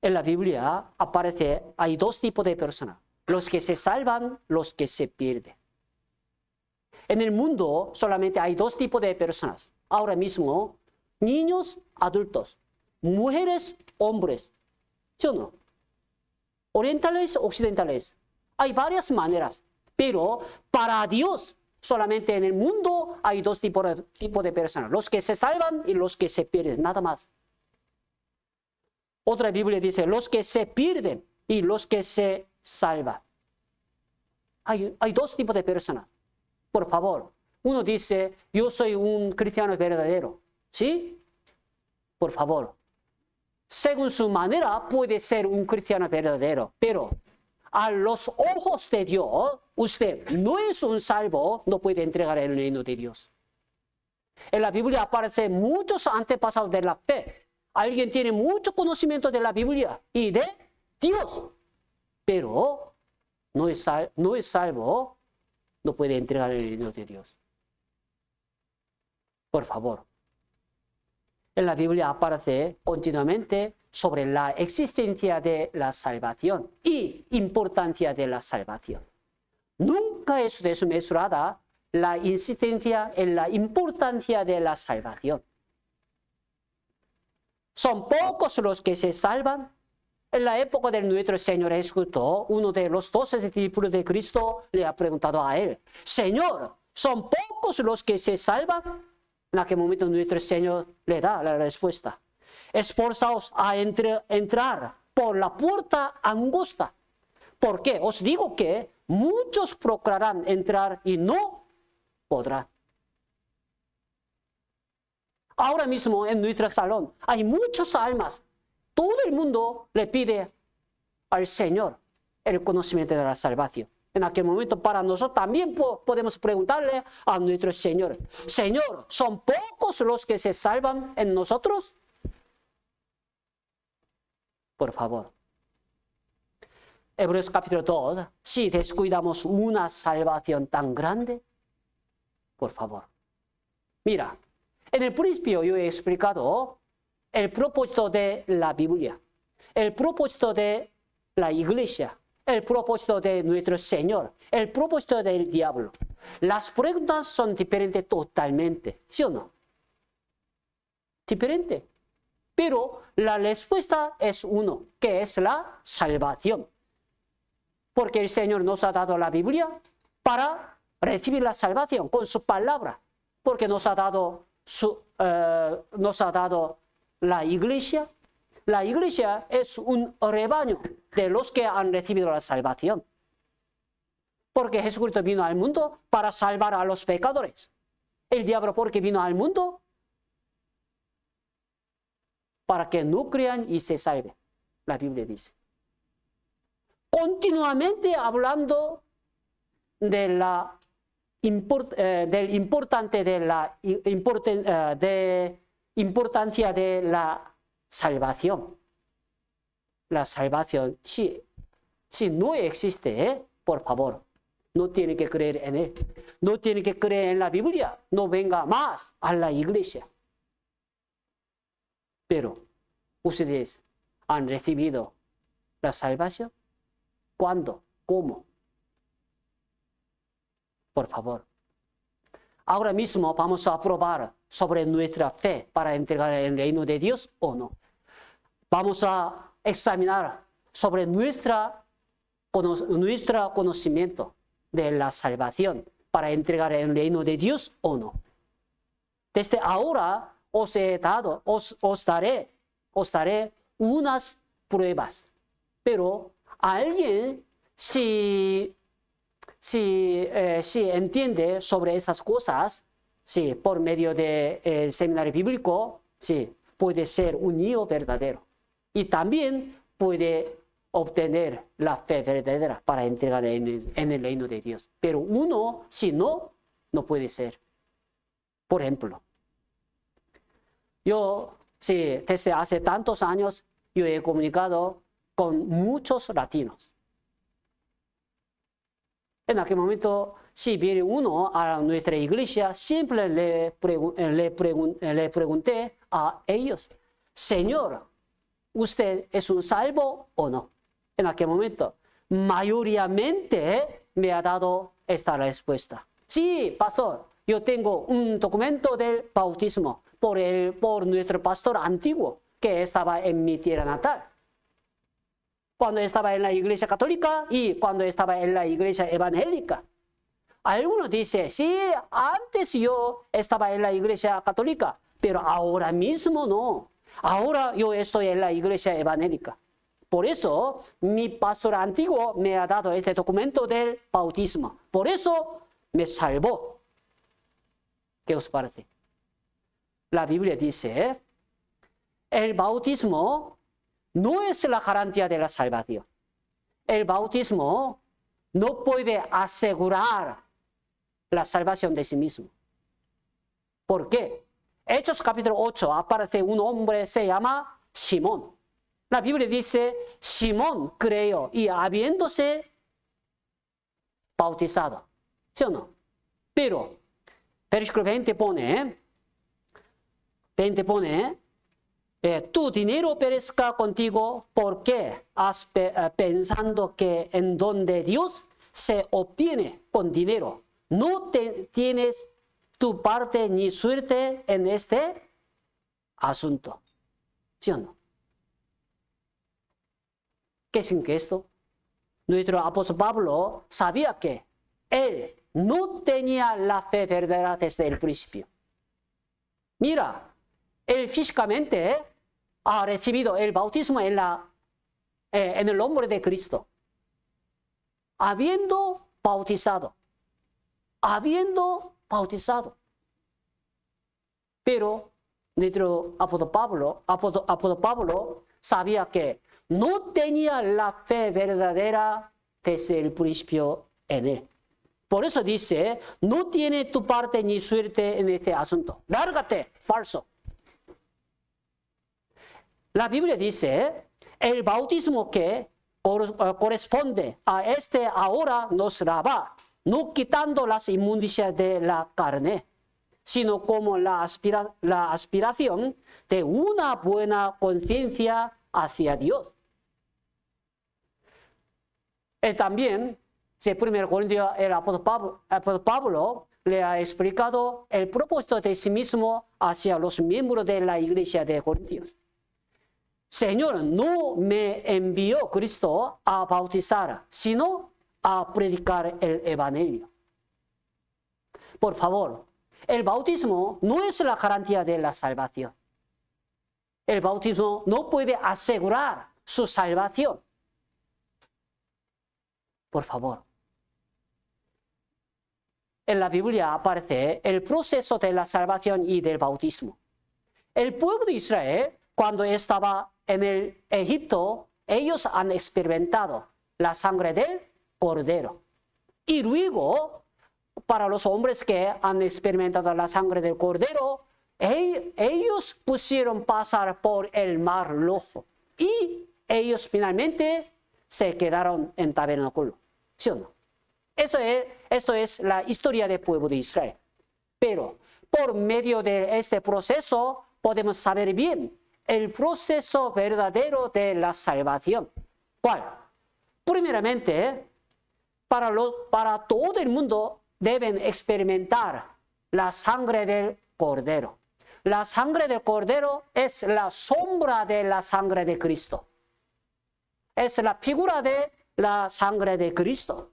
Speaker 3: en la Biblia aparece, hay dos tipos de personas. Los que se salvan, los que se pierden. En el mundo solamente hay dos tipos de personas. Ahora mismo, niños, adultos, mujeres, hombres. ¿Sí o no? Orientales, occidentales. Hay varias maneras, pero para Dios solamente en el mundo hay dos tipos de personas. Los que se salvan y los que se pierden, nada más. Otra Biblia dice, los que se pierden y los que se salvan. Hay dos tipos de personas. Por favor, uno dice, yo soy un cristiano verdadero. ¿Sí? Por favor. Según su manera puede ser un cristiano verdadero, pero a los ojos de Dios, usted no es un salvo, no puede entregar el reino de Dios. En la Biblia aparecen muchos antepasados de la fe. Alguien tiene mucho conocimiento de la Biblia y de Dios, pero no es salvo, no puede entregar el reino de Dios. Por favor. En la Biblia aparece continuamente sobre la existencia de la salvación y importancia de la salvación. Nunca es desmesurada la insistencia en la importancia de la salvación. Son pocos los que se salvan. En la época de nuestro Señor Jesucristo, uno de los 12 discípulos de Cristo le ha preguntado a él, Señor, ¿son pocos los que se salvan? En aquel momento nuestro Señor le da la respuesta. Esforzaos a entrar por la puerta angosta. ¿Por qué? Os digo que muchos procurarán entrar y no podrán. Ahora mismo en nuestro salón hay muchas almas. Todo el mundo le pide al Señor el conocimiento de la salvación. En aquel momento para nosotros también podemos preguntarle a nuestro Señor, Señor, ¿son pocos los que se salvan en nosotros? Por favor. Hebreos capítulo 2, si descuidamos una salvación tan grande, por favor. Mira, en el principio yo he explicado el propósito de la Biblia, el propósito de la iglesia, el propósito de nuestro Señor, el propósito del diablo. Las preguntas son diferentes totalmente, ¿sí o no? Diferente. Pero la respuesta es uno, que es la salvación. Porque el Señor nos ha dado la Biblia para recibir la salvación con su palabra. Porque nos ha dado la iglesia. La iglesia es un rebaño de los que han recibido la salvación. Porque Jesucristo vino al mundo para salvar a los pecadores. El diablo, ¿por qué vino al mundo? Para que no crean y se salven. La Biblia dice. Continuamente hablando de importancia de la salvación. La salvación, si no existe, por favor, no tiene que creer en él. No tiene que creer en la Biblia. No venga más a la iglesia. Pero ustedes han recibido la salvación. ¿Cuándo? ¿Cómo? Por favor. Ahora mismo vamos a probar sobre nuestra fe para entregar el reino de Dios o no. Vamos a examinar sobre nuestro conocimiento de la salvación para entregar el reino de Dios o no. Desde ahora os daré unas pruebas, pero alguien si entiende sobre estas cosas, por medio del seminario bíblico, puede ser un hijo verdadero y también puede obtener la fe verdadera para entregar en el reino de Dios. Pero uno, si no, no puede ser. Por ejemplo, yo, desde hace tantos años, yo he comunicado con muchos latinos. En aquel momento, si viene uno a nuestra iglesia, siempre le pregunté a ellos, Señor, ¿usted es un salvo o no? En aquel momento, mayoritariamente me ha dado esta respuesta. Sí, pastor, yo tengo un documento del bautismo por nuestro pastor antiguo que estaba en mi tierra natal. Cuando estaba en la iglesia católica y cuando estaba en la iglesia evangélica. Algunos dicen, sí, antes yo estaba en la iglesia católica, pero ahora mismo no. Ahora yo estoy en la iglesia evangélica. Por eso mi pastor antiguo me ha dado este documento del bautismo. Por eso me salvó. ¿Qué os parece? La Biblia dice, el bautismo no es la garantía de la salvación. El bautismo no puede asegurar la salvación de sí mismo. ¿Por qué? Hechos capítulo 8 aparece un hombre, se llama Simón. La Biblia dice, Simón creyó y habiéndose bautizado. ¿Sí o no? Pero, versículo 20 pone, tu dinero perezca contigo porque has pensando que en donde Dios se obtiene con dinero, no tienes tu parte ni suerte en este asunto. ¿Sí o no? ¿Qué significa esto? Nuestro apóstol Pablo sabía que él no tenía la fe verdadera desde el principio. Mira, él físicamente ha recibido el bautismo en el nombre de Cristo. Habiendo bautizado. Pero nuestro apóstol Pablo sabía que no tenía la fe verdadera desde el principio en él. Por eso dice, no tiene tu parte ni suerte en este asunto. Lárgate, falso. La Biblia dice, el bautismo que corresponde a este ahora nos lava, no quitando las inmundicias de la carne, sino como la aspiración de una buena conciencia hacia Dios. También, en 1 Corintios, el apóstol Pablo le ha explicado el propósito de sí mismo hacia los miembros de la iglesia de Corintios. Señor, no me envió Cristo a bautizar, sino a predicar el evangelio. Por favor, el bautismo no es la garantía de la salvación. El bautismo no puede asegurar su salvación. Por favor. en la Biblia aparece el proceso de la salvación y del bautismo. El pueblo de Israel, cuando estaba en el Egipto, ellos han experimentado la sangre del cordero. Y luego, para los hombres que han experimentado la sangre del cordero, ellos pusieron pasar por el mar rojo. Y ellos finalmente se quedaron en tabernáculo. ¿Sí o no? Esto es la historia del pueblo de Israel. Pero por medio de este proceso podemos saber bien el proceso verdadero de la salvación. ¿Cuál? Primeramente, para todo el mundo deben experimentar la sangre del cordero. La sangre del cordero es la sombra de la sangre de Cristo. Es la figura de la sangre de Cristo.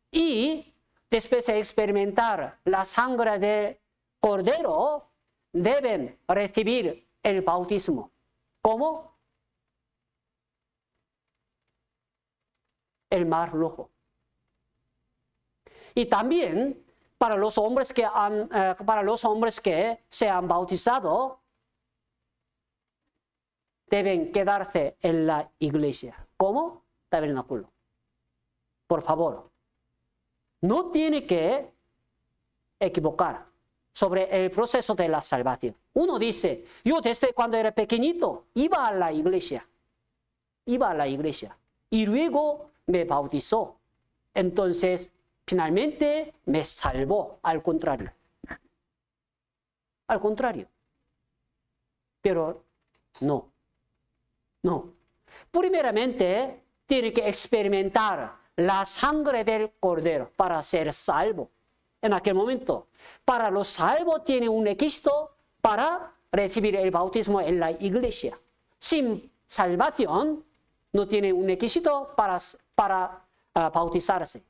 Speaker 3: Y después de experimentar la sangre del cordero, deben recibir el bautismo. ¿Cómo? El mar rojo. Y también para los hombres que se han bautizado, deben quedarse en la iglesia. ¿Cómo? Tabernáculo. Por favor, no tiene que equivocar sobre el proceso de la salvación. Uno dice, yo desde cuando era pequeñito iba a la iglesia. Y luego me bautizó. Entonces, finalmente me salvó. Al contrario. Pero no. Primeramente, tiene que experimentar la sangre del cordero para ser salvo. En aquel momento, para los salvos tiene un requisito para recibir el bautismo en la iglesia. Sin salvación, no tiene un requisito para bautizarse.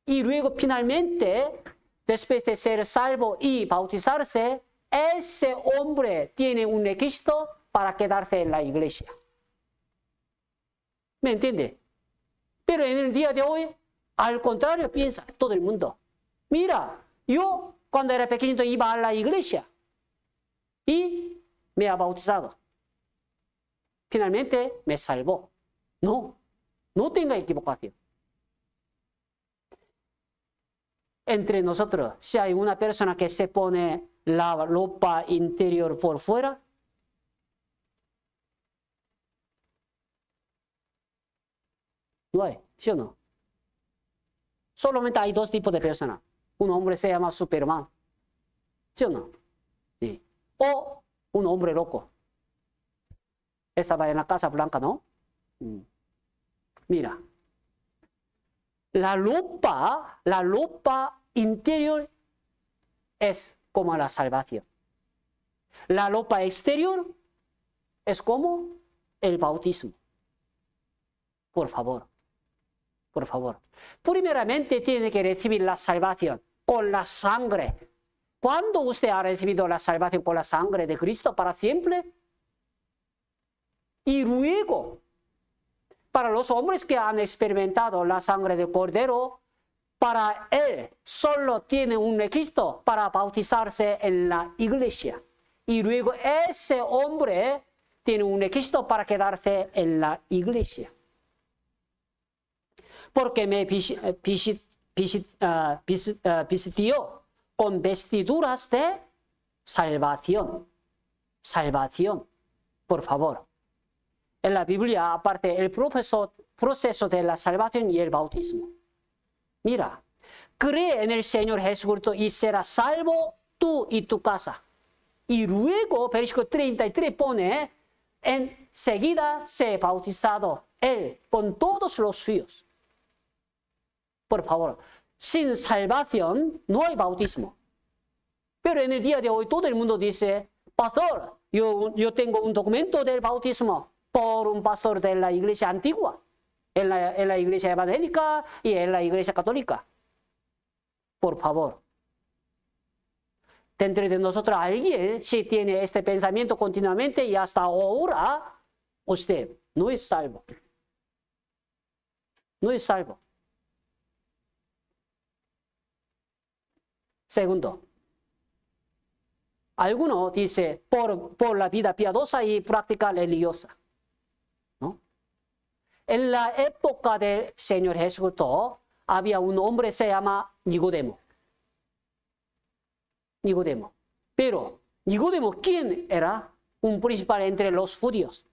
Speaker 3: Y luego, finalmente, después de ser salvo y bautizarse, ese hombre tiene un requisito para quedarse en la iglesia. ¿Me entiende? Pero en el día de hoy, al contrario, piensa todo el mundo. Mira, yo cuando era pequeñito iba a la iglesia y me ha bautizado. Finalmente me salvó. No tenga equivocación. Entre nosotros, si hay una persona que se pone la ropa interior por fuera, no hay, ¿sí o no? Solamente hay dos tipos de personas. Un hombre se llama Superman, ¿sí o no? Sí. O un hombre loco. Estaba en la Casa Blanca, ¿no? Mira, la ropa interior es como la salvación. La ropa exterior es como el bautismo. Por favor. Primeramente tiene que recibir la salvación con la sangre. ¿Cuándo usted ha recibido la salvación con la sangre de Cristo? ¿Para siempre? Y luego, para los hombres que han experimentado la sangre del Cordero, para él solo tiene un requisito para bautizarse en la iglesia. Y luego ese hombre tiene un requisito para quedarse en la iglesia. Porque me vistió con vestiduras de salvación. Salvación, por favor. En la Biblia aparte el proceso de la salvación y el bautismo. Mira, cree en el Señor Jesucristo y serás salvo tú y tu casa. Y luego, versículo 33 pone, enseguida se ha bautizado él con todos los suyos. Por favor, sin salvación no hay bautismo. Pero en el día de hoy todo el mundo dice, pastor, yo tengo un documento del bautismo por un pastor de la iglesia antigua, en la iglesia evangélica y en la iglesia católica. Por favor. Dentro de nosotros alguien si tiene este pensamiento continuamente y hasta ahora, usted no es salvo. No es salvo. Segundo, alguno dice por la vida piadosa y práctica religiosa. ¿No? En la época del Señor Jesucristo había un hombre se llama Nicodemo. Nicodemo. Pero Nicodemo, ¿quién era? Un principal entre los judíos.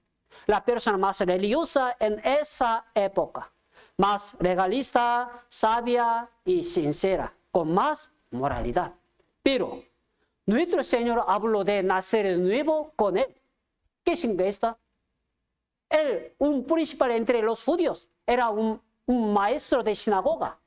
Speaker 3: La persona más religiosa en esa época. Más legalista, sabia y sincera. Con más moralidad. Pero nuestro Señor habló de nacer de nuevo con él. ¿Qué significa esto? Él, un principal entre los judíos, era un maestro de sinagoga.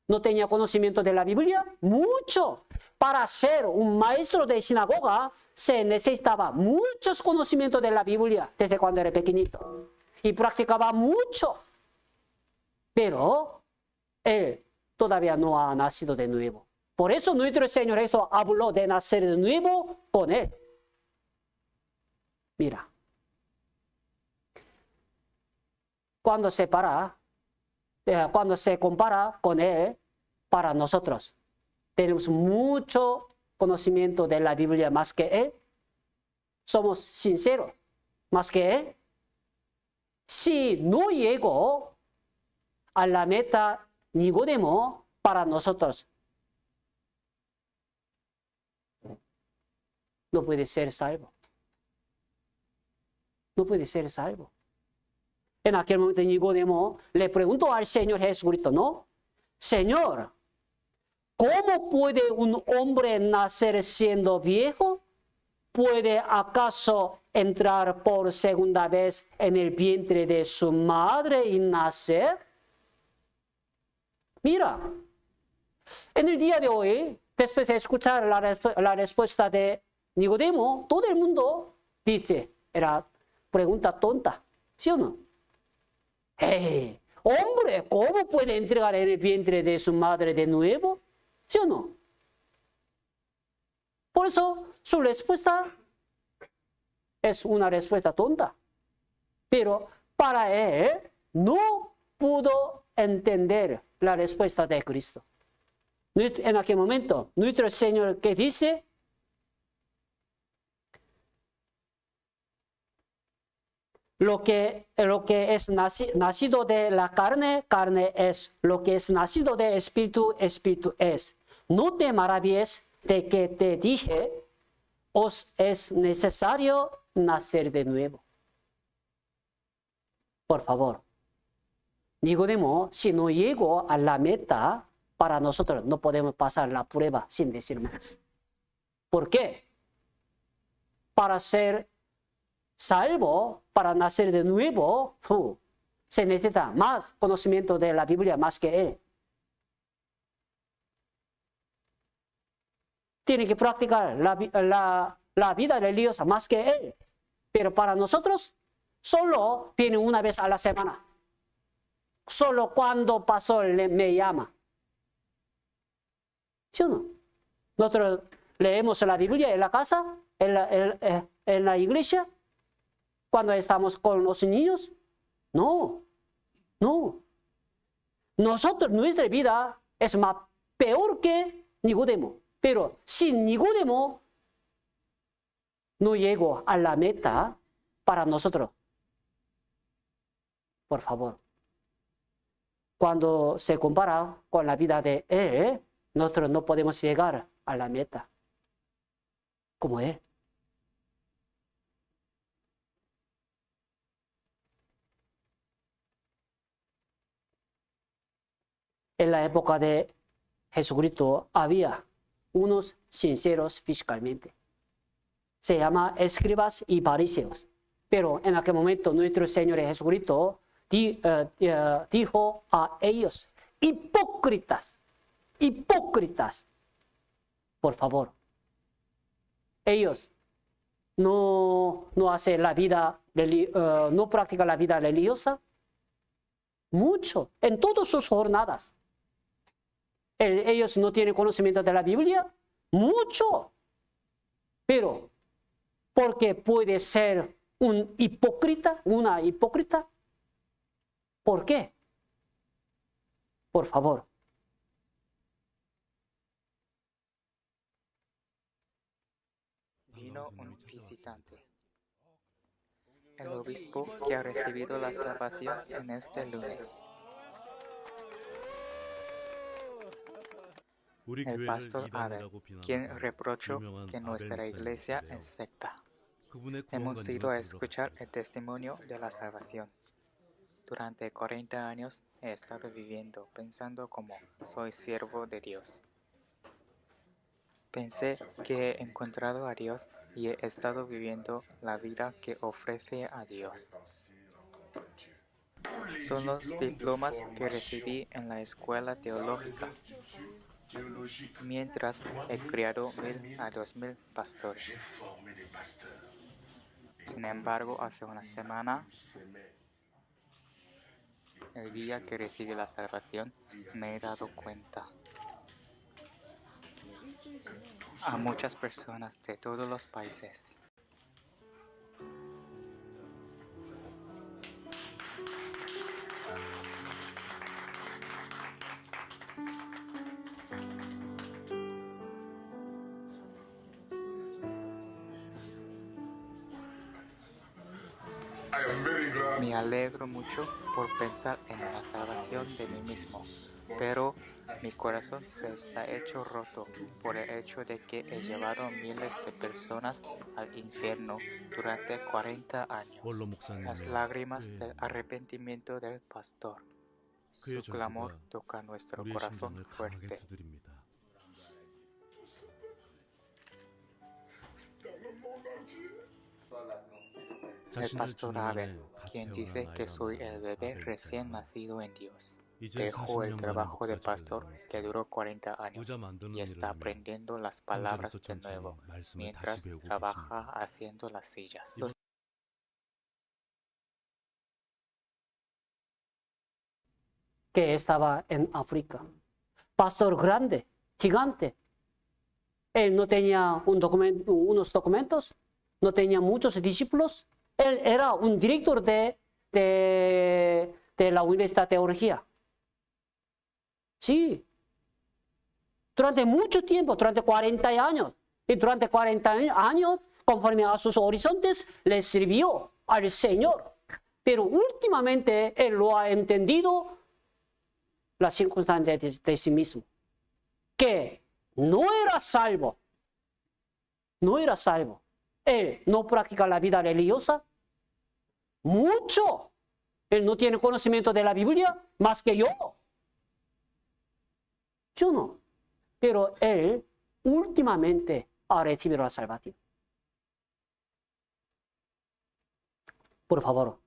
Speaker 3: No tenía conocimiento de la Biblia, mucho. Para ser un maestro de sinagoga se necesitaba muchos conocimientos de la Biblia desde cuando era pequeñito. Y practicaba mucho. Pero él todavía no ha nacido de nuevo. Por eso nuestro Señor Jesús habló de nacer de nuevo con él. Mira. Cuando se compara con él, para nosotros, tenemos mucho conocimiento de la Biblia más que él. Somos sinceros más que él. Si no llegó a la meta Nicodemo para nosotros, no puede ser salvo. No puede ser salvo. En aquel momento Nicodemo le preguntó al Señor Jesucristo, ¿no? Señor, ¿cómo puede un hombre nacer siendo viejo? ¿Puede acaso entrar por segunda vez en el vientre de su madre y nacer? Mira, en el día de hoy, después de escuchar la respuesta de Nicodemo, todo el mundo dice, era pregunta tonta, ¿sí o no? Hey, hombre, ¿cómo puede entrar en el vientre de su madre de nuevo? ¿Sí o no? Por eso su respuesta es una respuesta tonta. Pero para él no pudo entender la respuesta de Cristo. En aquel momento, nuestro Señor, ¿qué dice? Lo que es nacido de la carne, carne es. Lo que es nacido de espíritu, espíritu es. No te maravilles de que te dije, os es necesario nacer de nuevo. Por favor. Nicodemo, si no llegó a la meta, para nosotros no podemos pasar la prueba sin decir más. ¿Por qué? Para ser salvo, para nacer de nuevo, se necesita más conocimiento de la Biblia más que él. Tiene que practicar la vida religiosa más que él. Pero para nosotros, solo viene una vez a la semana. Solo cuando pastor me llama. ¿Sí o no? Nosotros leemos la Biblia en la casa, en la iglesia, cuando estamos con los niños. No. Nuestra vida es más peor que Nicodemo. Pero si Nicodemo no llegó a la meta para nosotros, por favor, cuando se compara con la vida de él, nosotros no podemos llegar a la meta como él. En la época de Jesucristo había unos sinceros fiscalmente. Se llama escribas y fariseos. Pero en aquel momento nuestro Señor Jesucristo dijo a ellos, hipócritas, por favor. Ellos no hacen la vida, no practican la vida religiosa mucho, en todas sus jornadas. Ellos no tienen conocimiento de la Biblia mucho, pero porque puede ser un hipócrita, una hipócrita. ¿Por qué? Por favor.
Speaker 4: visitante. El obispo que ha recibido la salvación en este lunes. El pastor Abel, quien reprochó que nuestra iglesia es secta. Hemos ido a escuchar el testimonio de la salvación. Durante 40 años he estado viviendo pensando como soy siervo de Dios. Pensé que he encontrado a Dios y he estado viviendo la vida que ofrece a Dios. Son los diplomas que recibí en la escuela teológica, mientras he criado 1000 a 2000 pastores. Sin embargo, hace una semana, el día que recibí la salvación, me he dado cuenta. A muchas personas de todos los países. Me alegro mucho por pensar en la salvación de mí mismo, pero mi corazón se está hecho roto por el hecho de que he llevado a miles de personas al infierno durante 40 años. Las lágrimas del arrepentimiento del pastor. Su clamor toca nuestro corazón fuerte. El pastor Abel, quien dice que soy el bebé recién nacido en Dios, dejó el trabajo de pastor que duró 40 años y está aprendiendo las palabras de nuevo mientras trabaja haciendo las sillas.
Speaker 3: Que estaba en África. Pastor grande, gigante. Él no tenía unos documentos, no tenía muchos discípulos. Él era un director de la Universidad de Teología. Sí. Durante mucho tiempo, durante 40 años. Y durante 40 años, conforme a sus horizontes, le sirvió al Señor. Pero últimamente él lo ha entendido las circunstancias de sí mismo. Que no era salvo. No era salvo. Él no practica la vida religiosa mucho. Él no tiene conocimiento de la Biblia más que yo. Yo no. Pero él últimamente ha recibido la salvación. Por favor,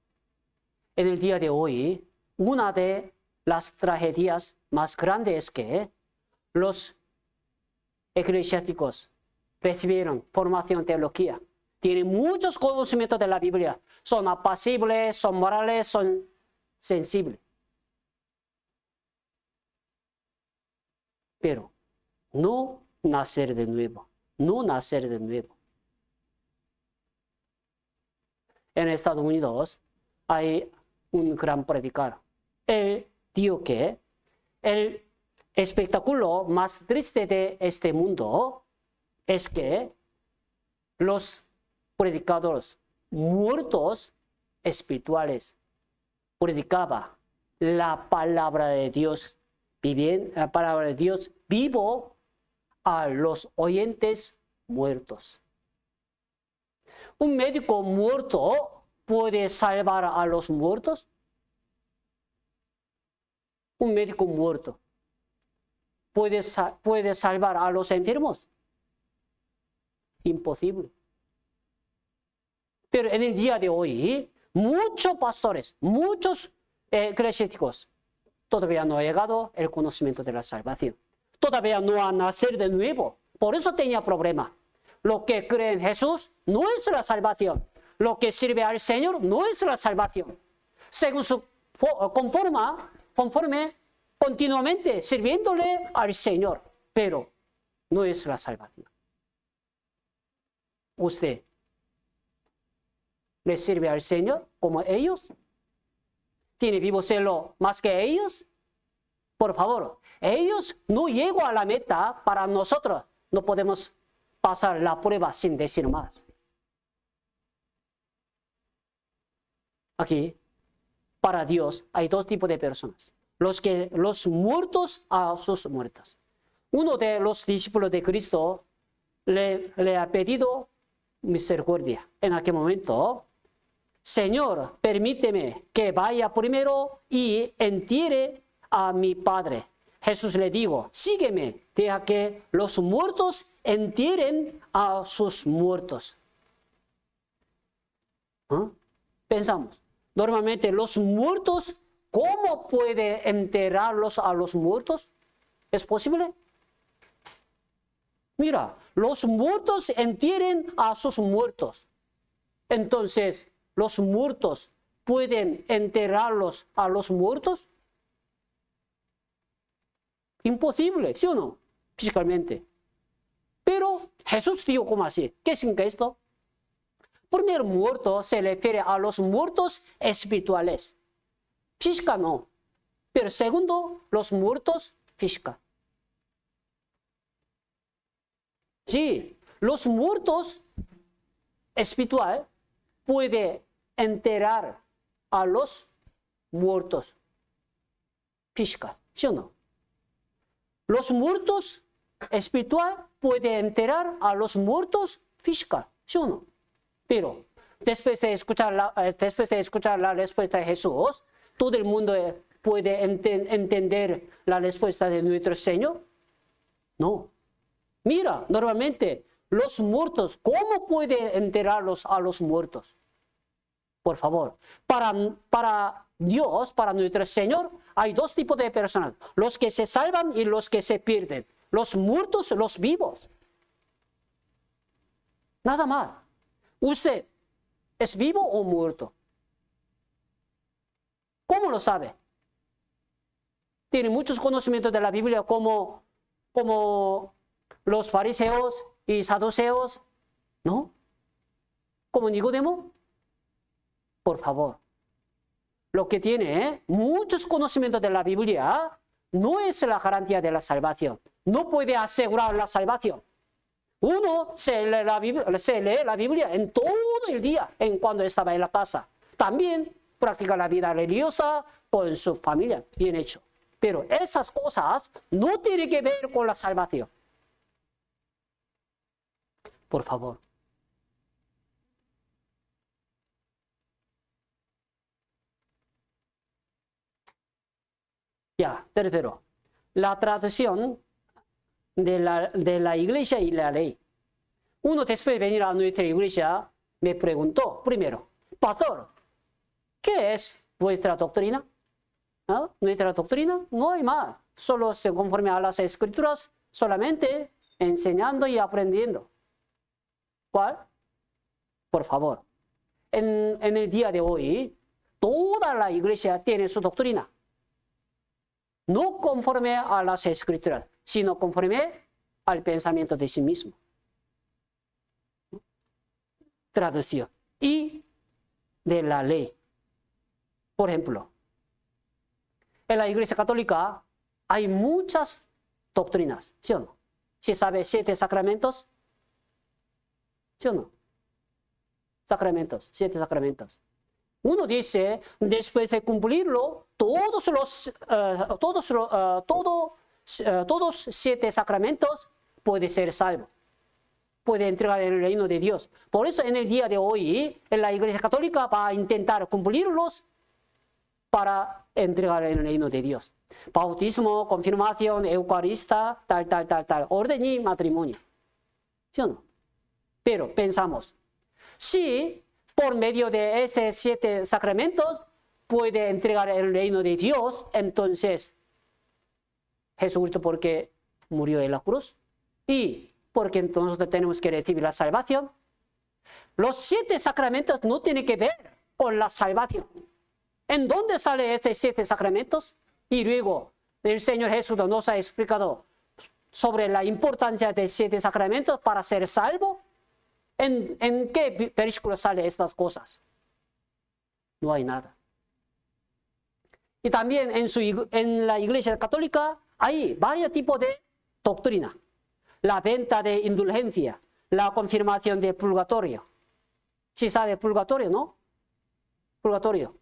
Speaker 3: en el día de hoy, una de las tragedias más grandes es que los eclesiásticos recibieron formación teología. Tienen muchos conocimientos de la Biblia. Son apacibles, son morales, son sensibles. Pero no nacer de nuevo. No nacer de nuevo. En Estados Unidos hay un gran predicador. Él dijo que el espectáculo más triste de este mundo es que los predicadores muertos espirituales predicaban la palabra de Dios, la palabra de Dios vivo a los oyentes muertos. ¿Un médico muerto puede salvar a los muertos? Un médico muerto puede salvar a los enfermos. Imposible. Pero en el día de hoy, muchos pastores, muchos eclesiásticos, todavía no ha llegado el conocimiento de la salvación. Todavía no han nacido de nuevo. Por eso tenía problema. Lo que cree en Jesús no es la salvación. Lo que sirve al Señor no es la salvación. Según su conforme continuamente sirviéndole al Señor, pero no es la salvación. ¿Usted le sirve al Señor como ellos? ¿Tiene vivo celo más que ellos? Por favor, ellos no llegan a la meta, para nosotros no podemos pasar la prueba sin decir más. aquí, para Dios, hay dos tipos de personas. Los muertos a sus muertos. Uno de los discípulos de Cristo le ha pedido misericordia. En aquel momento, Señor, permíteme que vaya primero y entierre a mi padre. Jesús le dijo, sígueme, deja que los muertos entierren a sus muertos. Pensamos, normalmente los muertos, ¿cómo puede enterrarlos a los muertos? ¿Es posible? Mira, los muertos entierren a sus muertos. Entonces, ¿los muertos pueden enterrarlos a los muertos? Imposible, ¿sí o no? Físicamente. Pero Jesús dijo, ¿cómo así? ¿Qué significa esto? Primer muerto se refiere a los muertos espirituales. Física no. Pero segundo, los muertos física. Sí, los muertos espirituales pueden enterrar a los muertos física, ¿sí o no? Los muertos espirituales pueden enterrar a los muertos física, ¿sí o no? Pero después de escuchar la respuesta de Jesús, todo el mundo puede entender la respuesta de nuestro Señor. No. Mira, normalmente los muertos, ¿cómo puede enterrarlos a los muertos? Por favor, para Dios, para nuestro Señor, hay dos tipos de personas, los que se salvan y los que se pierden, los muertos, los vivos. Nada más. ¿Usted es vivo o muerto? ¿Cómo lo sabe? Tiene muchos conocimientos de la Biblia como los fariseos y saduceos, ¿no? Como Nicodemo. Por favor. Lo que tiene muchos conocimientos de la Biblia no es la garantía de la salvación. No puede asegurar la salvación. Uno se lee la Biblia en todo el día, en cuando estaba en la casa. También practica la vida religiosa con su familia, bien hecho. Pero esas cosas no tienen que ver con la salvación. Por favor. Ya, tercero, la traducción de la iglesia y la ley. Uno después de venir a nuestra iglesia me preguntó, primero, pastor, ¿qué es vuestra doctrina? ¿Ah? Nuestra doctrina no hay más, solo se conforme a las escrituras, solamente enseñando y aprendiendo. ¿Cuál? Por favor, en el día de hoy, toda la iglesia tiene su doctrina. No conforme a las escrituras, sino conforme al pensamiento de sí mismo. Traducción. Y de la ley. Por ejemplo, en la Iglesia Católica hay muchas doctrinas, ¿sí o no? ¿Se sabe 7 sacramentos? ¿Sí o no? Sacramentos, 7 sacramentos. Uno dice, después de cumplirlo, todos 7 sacramentos puede ser salvo. Puede entregar el reino de Dios. Por eso en el día de hoy, en la Iglesia Católica va a intentar cumplirlos para entregar el reino de Dios. Bautismo, confirmación, eucarista, tal, orden y matrimonio. ¿Sí o no? Pero pensamos, si por medio de esos 7 sacramentos puede entregar el reino de Dios, entonces Jesucristo porque murió en la cruz y porque nosotros tenemos que recibir la salvación. Los 7 sacramentos no tienen que ver con la salvación. ¿En dónde salen estos 7 sacramentos? Y luego el Señor Jesús nos ha explicado sobre la importancia de 7 sacramentos para ser salvo. ¿En qué versículo salen estas cosas? No hay nada. Y también en la Iglesia Católica hay varios tipos de doctrina. La venta de indulgencia, la confirmación del purgatorio. ¿Sí sabe purgatorio, no? Purgatorio.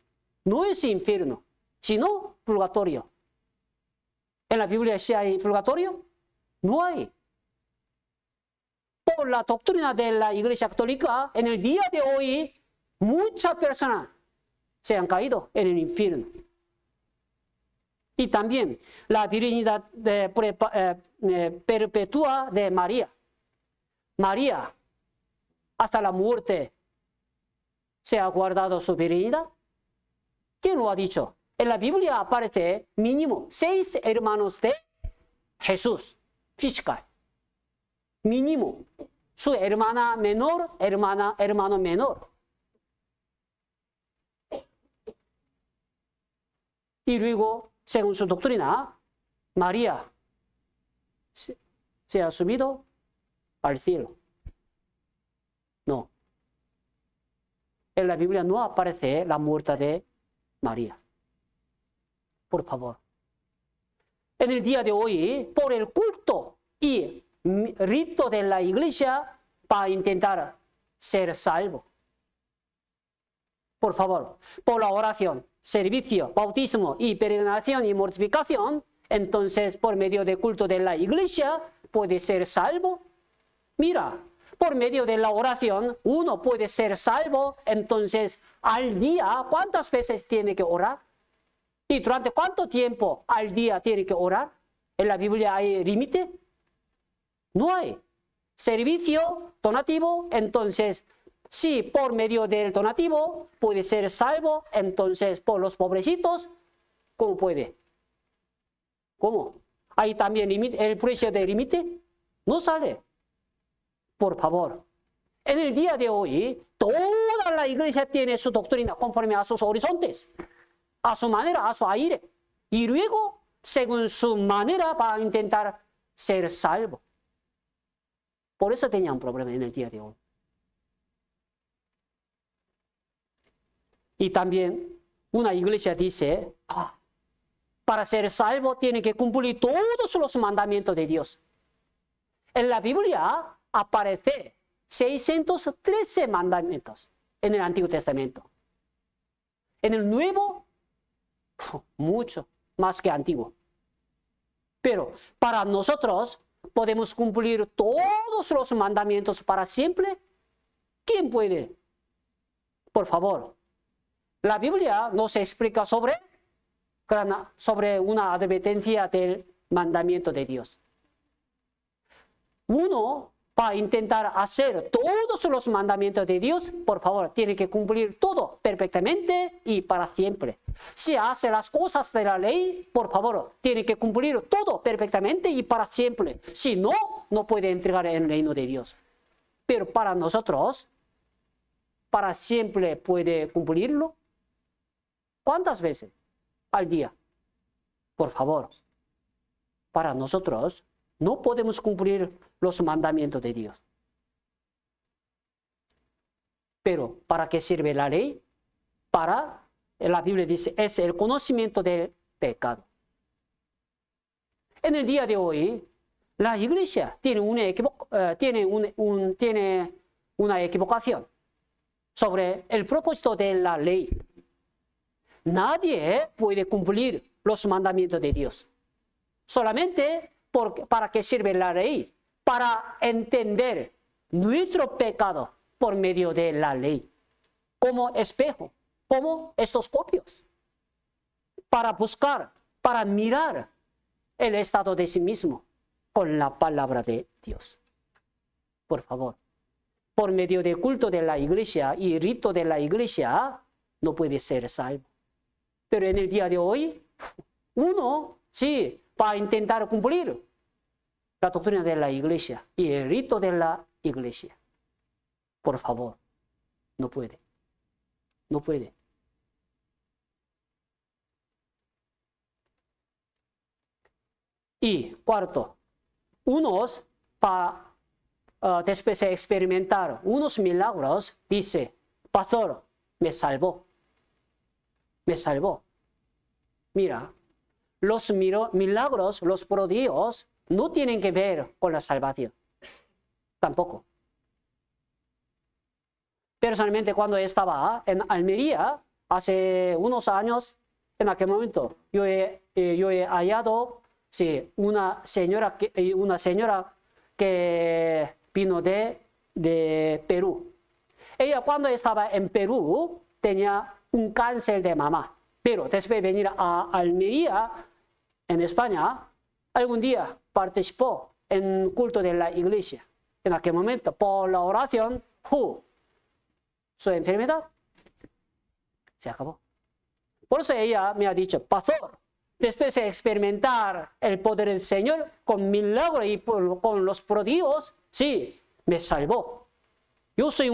Speaker 3: No es infierno, sino purgatorio. ¿En la Biblia sí hay purgatorio? No hay. Por la doctrina de la Iglesia Católica, en el día de hoy, muchas personas se han caído en el infierno. Y también la virginidad perpetua de María. María, hasta la muerte, ¿se ha guardado su virginidad? ¿Quién lo ha dicho? En la Biblia aparece mínimo 6 hermanos de Jesús, fiscal. Mínimo. Su hermana menor, hermano menor. Y luego, según su doctrina, María se ha subido al cielo. No. En la Biblia no aparece la muerte de María. Por favor. En el día de hoy, por el culto y rito de la iglesia, para intentar ser salvo. Por favor, por la oración, servicio, bautismo y peregrinación y mortificación, entonces por medio del culto de la iglesia puede ser salvo. Mira, por medio de la oración uno puede ser salvo, entonces al día, ¿cuántas veces tiene que orar? ¿Y durante cuánto tiempo al día tiene que orar? ¿En la Biblia hay límite? No hay. Servicio, donativo, entonces, si por medio del donativo puede ser salvo, entonces por los pobrecitos, ¿cómo puede? ¿Cómo? ¿Hay también el precio de límite? No sale. Por favor. En el día de hoy, toda la iglesia tiene su doctrina conforme a sus horizontes, a su manera, a su aire. Y luego, según su manera, va a intentar ser salvo. Por eso tenía un problema en el día de hoy. Y también una iglesia dice, para ser salvo tiene que cumplir todos los mandamientos de Dios. En la Biblia aparece 613 mandamientos en el Antiguo Testamento. En el Nuevo, mucho más que Antiguo. Pero para nosotros podemos cumplir todos los mandamientos para siempre. ¿Quién puede? Por favor. La Biblia nos explica sobre una advertencia del mandamiento de Dios. Uno, para intentar hacer todos los mandamientos de Dios, por favor, tiene que cumplir todo perfectamente y para siempre. Si hace las cosas de la ley, por favor, tiene que cumplir todo perfectamente y para siempre. Si no, no puede entregar el reino de Dios. Pero para nosotros, para siempre puede cumplirlo. ¿Cuántas veces al día? Por favor, para nosotros no podemos cumplir los mandamientos de Dios. Pero ¿para qué sirve la ley? La Biblia dice, es el conocimiento del pecado. En el día de hoy, la iglesia tiene una equivocación sobre el propósito de la ley. Nadie puede cumplir los mandamientos de Dios. Solamente ¿para qué sirve la ley? Para entender nuestro pecado por medio de la ley. Como espejo, como estos copios. Para buscar, para mirar el estado de sí mismo con la palabra de Dios. Por favor. Por medio del culto de la iglesia y rito de la iglesia no puede ser salvo. Pero en el día de hoy, uno, sí, va a intentar cumplir la doctrina de la iglesia y el rito de la iglesia. Por favor, no puede. No puede. Y cuarto, unos, después de experimentar unos milagros, dice, pastor, me salvó. Me salvó. Mira, los milagros, los prodigios, no tienen que ver con la salvación. Tampoco. Personalmente, cuando estaba en Almería, hace unos años, en aquel momento, yo he hallado sí, una señora que vino de Perú. Ella cuando estaba en Perú tenía un cáncer de mama, pero después de venir a Almería, en España, algún día participó en el culto de la iglesia. En aquel momento, por la oración, su enfermedad se acabó. Por eso ella me ha dicho, pastor, después de experimentar el poder del Señor con milagros y con los prodigios, sí, me salvó. Yo soy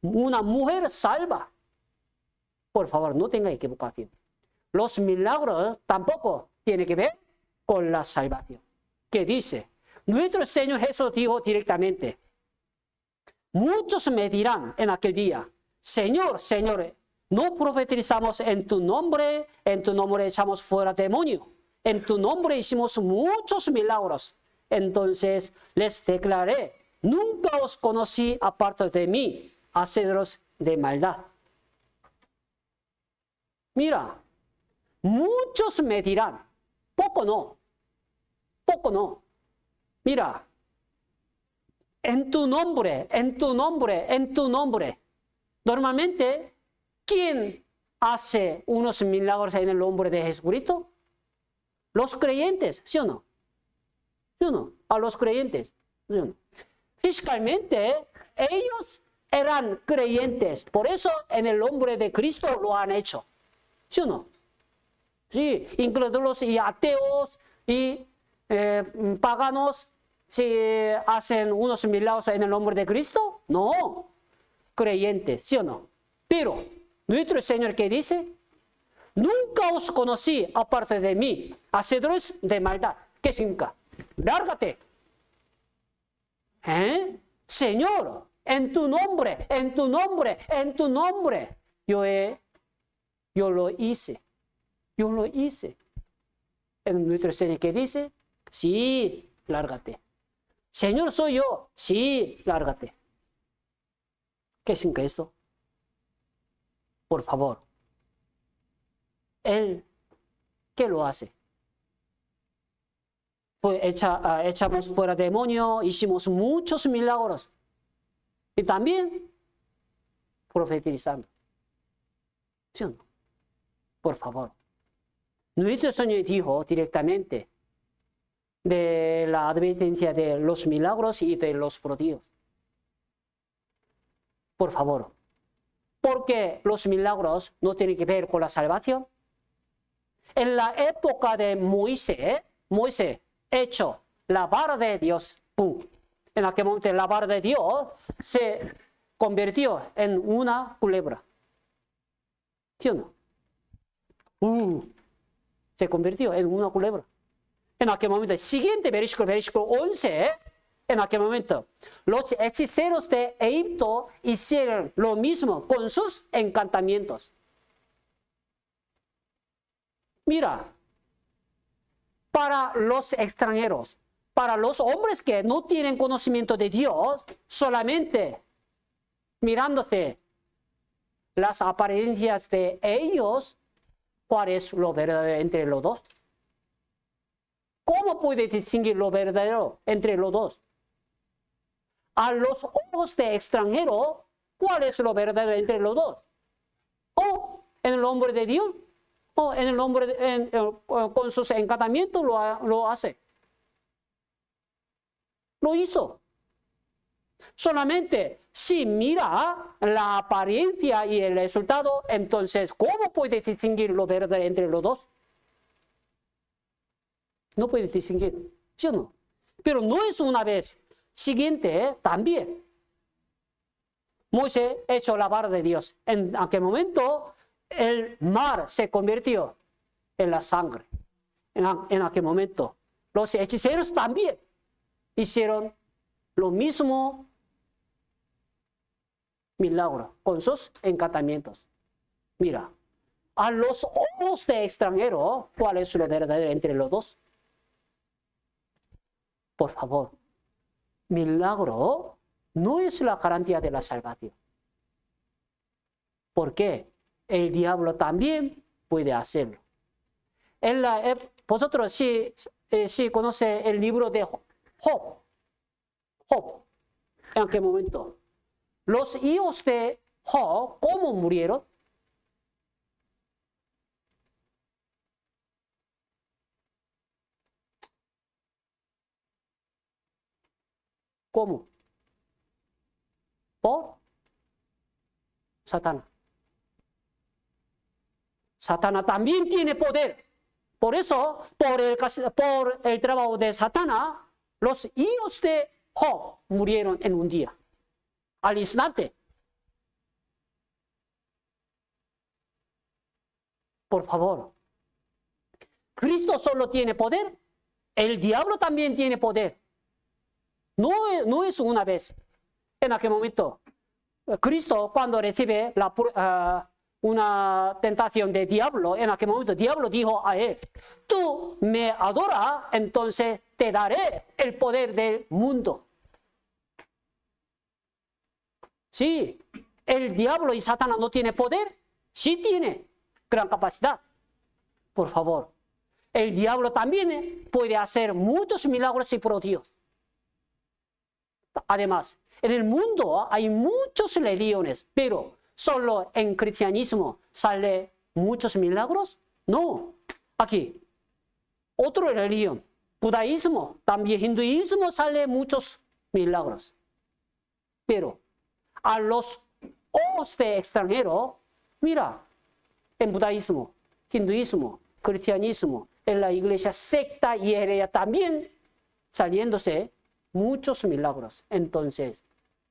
Speaker 3: una mujer salva. Por favor, no tenga equivocación. Los milagros tampoco tienen que ver con la salvación. ¿Qué dice? Nuestro Señor Jesús dijo directamente, muchos me dirán en aquel día, Señor, Señor, no profetizamos en tu nombre echamos fuera demonios, en tu nombre hicimos muchos milagros. Entonces les declaré, nunca os conocí aparte de mí, hacedores de maldad. Mira, muchos me dirán, poco no. Mira, en tu nombre. Normalmente, ¿quién hace unos milagros en el nombre de Jesucristo? Los creyentes, ¿sí o no? ¿Sí o no? A los creyentes, ¿sí o no? Físicamente, ellos eran creyentes, por eso en el nombre de Cristo lo han hecho, ¿sí o no? Sí, incrédulos y ateos y paganos, si hacen unos milagros en el nombre de Cristo, no, creyentes, ¿sí o no? Pero nuestro Señor, ¿qué dice? Nunca os conocí aparte de mí, hacedores de maldad. ¿Qué significa? Lárgate. Señor, en tu nombre, yo lo hice. En nuestro Señor, ¿qué dice? Sí, lárgate. Señor, soy yo. Sí, lárgate. ¿Qué significa esto? Por favor. Él, ¿qué lo hace? Pues echamos fuera demonios, hicimos muchos milagros. Y también profetizando. ¿Sí o no? Por favor. Nuestro Señor dijo directamente de la advertencia de los milagros y de los prodigios. Por favor. Porque los milagros no tienen que ver con la salvación. En la época de Moisés hecho la vara de Dios. ¡Pum! En aquel momento la vara de Dios se convirtió en una culebra. ¿Sí o no? Se convirtió en una culebra. En aquel momento, siguiente versículo 11, en aquel momento, los hechiceros de Egipto hicieron lo mismo con sus encantamientos. Mira, para los extranjeros, para los hombres que no tienen conocimiento de Dios, solamente mirándose las apariencias de ellos, ¿cuál es lo verdadero entre los dos? ¿Cómo puede distinguir lo verdadero entre los dos? A los ojos de extranjero, ¿cuál es lo verdadero entre los dos? O en el nombre de Dios, o en el nombre con sus encantamientos lo hace. Lo hizo. Solamente si mira la apariencia y el resultado, entonces, ¿cómo puede distinguir lo verdadero entre los dos? No puede distinguir, ¿sí o no? Pero no es una vez. Siguiente, también. Moisés echó la vara de Dios. En aquel momento, el mar se convirtió en la sangre. En aquel momento, los hechiceros también hicieron lo mismo milagro con sus encantamientos. Mira, a los ojos de extranjero, ¿cuál es lo verdadero entre los dos? Por favor, milagro no es la garantía de la salvación. ¿Por qué? el diablo también puede hacerlo. Vosotros sí conocen el libro de Job. Job. ¿En qué momento? Los hijos de Job, ¿cómo murieron? ¿Cómo? Por Satanás. Satanás también tiene poder. Por eso, por el trabajo de Satanás, los hijos de Job murieron en un día, al instante. Por favor. Cristo solo tiene poder. El diablo también tiene poder. No es una vez. En aquel momento, Cristo cuando recibe una tentación de diablo, en aquel momento el diablo dijo a él, tú me adoras, entonces te daré el poder del mundo. Sí, el diablo y Satanás no tienen poder, sí tiene gran capacidad. Por favor, el diablo también puede hacer muchos milagros y prodigios. Además, en el mundo hay muchas religiones, pero ¿solo en cristianismo sale muchos milagros? No. Aquí, otra religión, budaísmo, también hinduismo sale muchos milagros. Pero a los ojos de extranjero, mira, en budaísmo, hinduismo, cristianismo, en la iglesia secta y heredia también saliéndose muchos milagros. Entonces,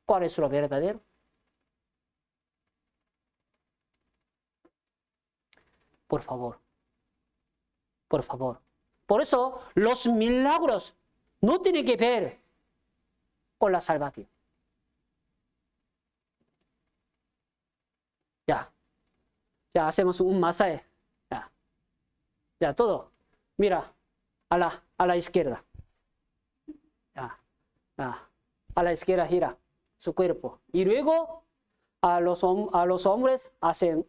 Speaker 3: ¿cuál es lo verdadero? Por favor. Por favor. Por eso, los milagros no tienen que ver con la salvación. Ya hacemos un masaje. Ya todo. Mira, a la izquierda. A la izquierda gira su cuerpo. Y luego a los hombres hacen,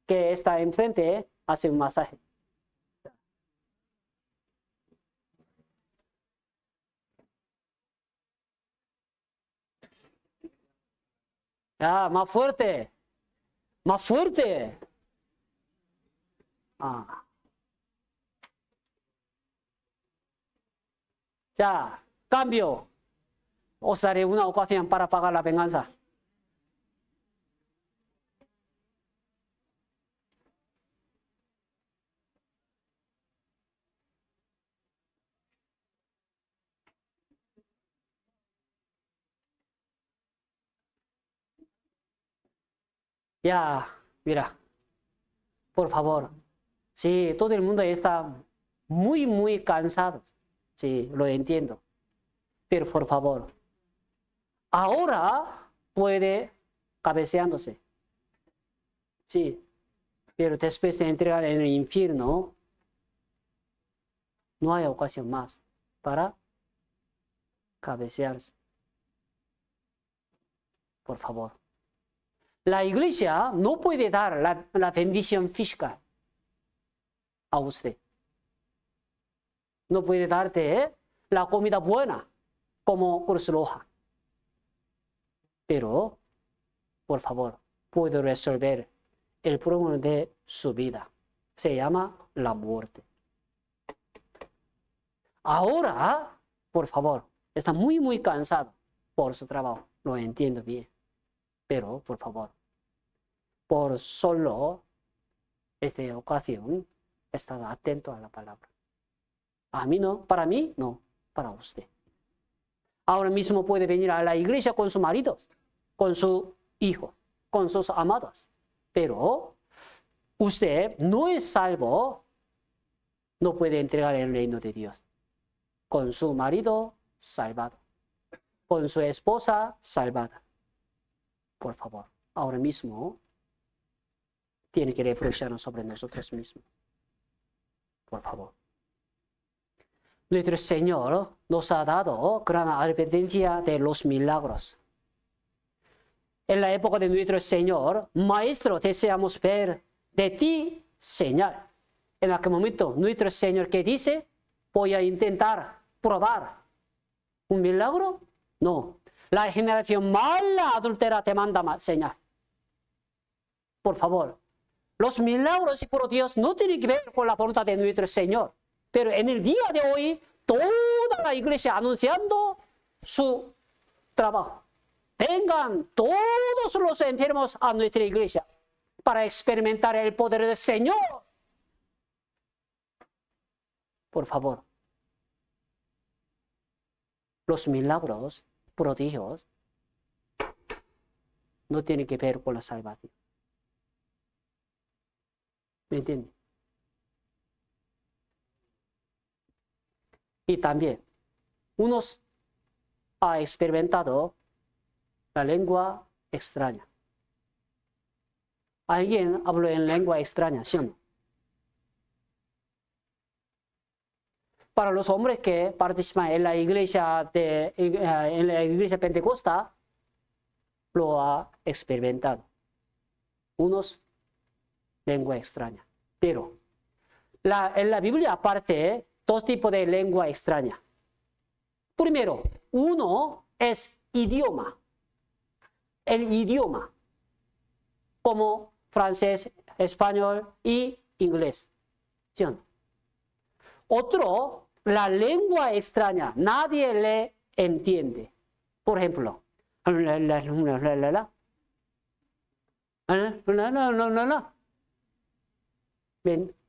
Speaker 3: que está enfrente, hacen un masaje. Más fuerte. Más fuerte. Ya, cambio. Os daré una ocasión para pagar la venganza. Ya, mira, por favor. Sí, todo el mundo está muy cansado. Sí, lo entiendo. Pero por favor, ahora puede cabeceándose. Sí, pero después de entregar en el infierno, no hay ocasión más para cabecearse. Por favor. La iglesia no puede dar la bendición física a usted. No puede darte la comida buena como Cruz Roja. Pero, por favor, puede resolver el problema de su vida. Se llama la muerte. Ahora, por favor, está muy cansado por su trabajo. Lo entiendo bien. Pero, por favor, por solo esta ocasión, está atento a la palabra. A mí no, para mí no, para usted. Ahora mismo puede venir a la iglesia con sus maridos, con su hijo, con sus amados. Pero usted no es salvo, no puede entregar el reino de Dios. Con su marido salvado, con su esposa salvada. Por favor, ahora mismo tiene que reflexionar sobre nosotros mismos. Por favor. Nuestro Señor nos ha dado gran advertencia de los milagros. en la época de nuestro Señor, Maestro, deseamos ver de ti señal. En aquel momento, nuestro Señor, ¿qué dice? Voy a intentar probar un milagro. No, la generación mala, adúltera, te manda más señal. Por favor, los milagros y por Dios no tienen que ver con la voluntad de nuestro Señor. Pero en el día de hoy, toda la iglesia anunciando su trabajo. Vengan todos los enfermos a nuestra iglesia para experimentar el poder del Señor. Por favor, los milagros, prodigios, no tienen que ver con la salvación. ¿Me entienden? Y también, unos han experimentado la lengua extraña. ¿Alguien habló en lengua extraña, sí o no? Para los hombres que participan en la iglesia pentecostal, lo ha experimentado. Unos lengua extraña. Pero en la Biblia aparece dos tipos de lengua extraña. Primero, uno es idioma. El idioma, como francés, español y inglés. ¿Sí o no? Otro, la lengua extraña, nadie le entiende. Por ejemplo,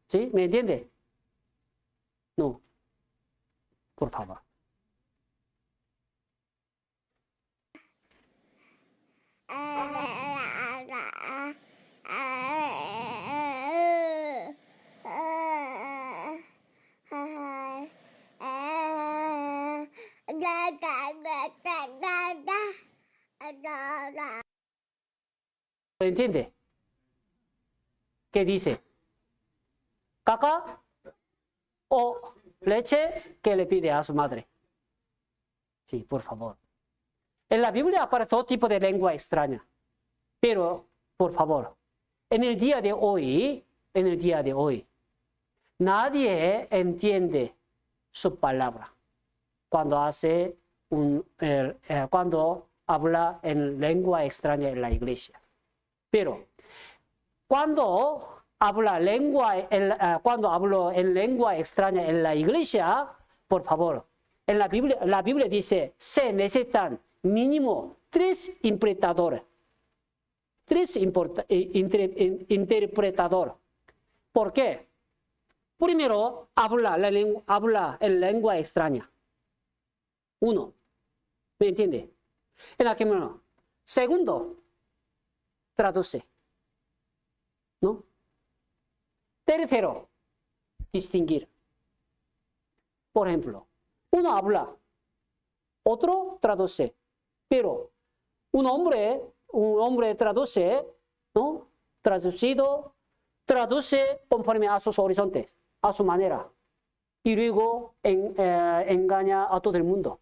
Speaker 3: ¿sí? ¿Me entiende? No. Por favor. ¿Me entiende? ¿Qué dice? ¿Caca o leche que le pide a su madre? Sí, por favor. En la Biblia aparece todo tipo de lengua extraña. Pero, por favor, en el día de hoy, nadie entiende su palabra cuando habla en lengua extraña en la iglesia. Pero cuando hablo en lengua extraña en la iglesia, por favor, en la Biblia dice, se necesitan mínimo 3 interpretadores. 3 interpretadores. ¿Por qué? Primero, habla en lengua extraña. 1. ¿Me entiende? En aquel momento. Segundo, traduce. ¿No? Tercero, distinguir. Por ejemplo, uno habla, otro traduce. Pero un hombre traduce, ¿no? Traduce conforme a sus horizontes, a su manera. Y luego engaña a todo el mundo.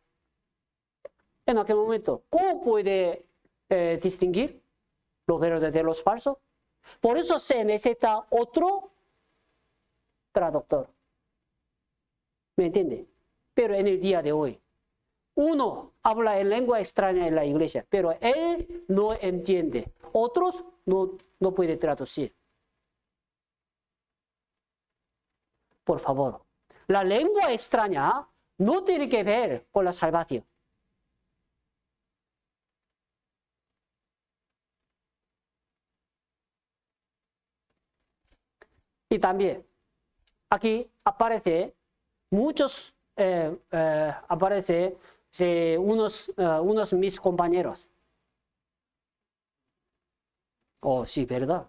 Speaker 3: En aquel momento, ¿cómo puede distinguir los verdaderos de los falsos? Por eso se necesita otro traductor. ¿Me entiende? Pero en el día de hoy, uno habla en lengua extraña en la iglesia, pero él no entiende. Otros no puede traducir. Por favor, la lengua extraña no tiene que ver con la salvación. Y también, aquí aparece unos mis compañeros. Oh, sí, ¿verdad?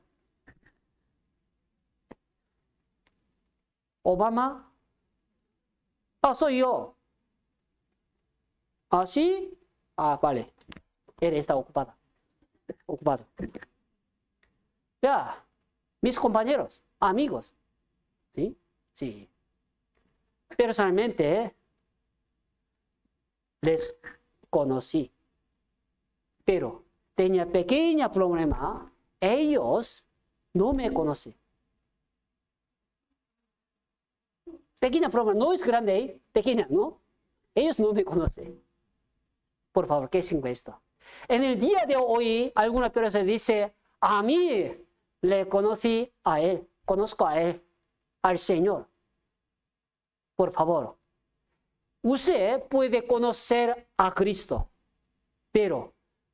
Speaker 3: Obama. Ah, soy yo. ¿Ah, sí? Ah, vale. Él está ocupado. Ya, mis compañeros, amigos. ¿Sí? Sí. Personalmente les conocí. Pero tenía pequeño problema. Ellos no me conocen. Pequeño problema, no es grande, pequeña, ¿no? Ellos no me conocen. Por favor, ¿qué significa esto? En el día de hoy, alguna persona dice, a mí le conocí a él, conozco a él, al Señor. Por favor, usted puede conocer a Cristo, pero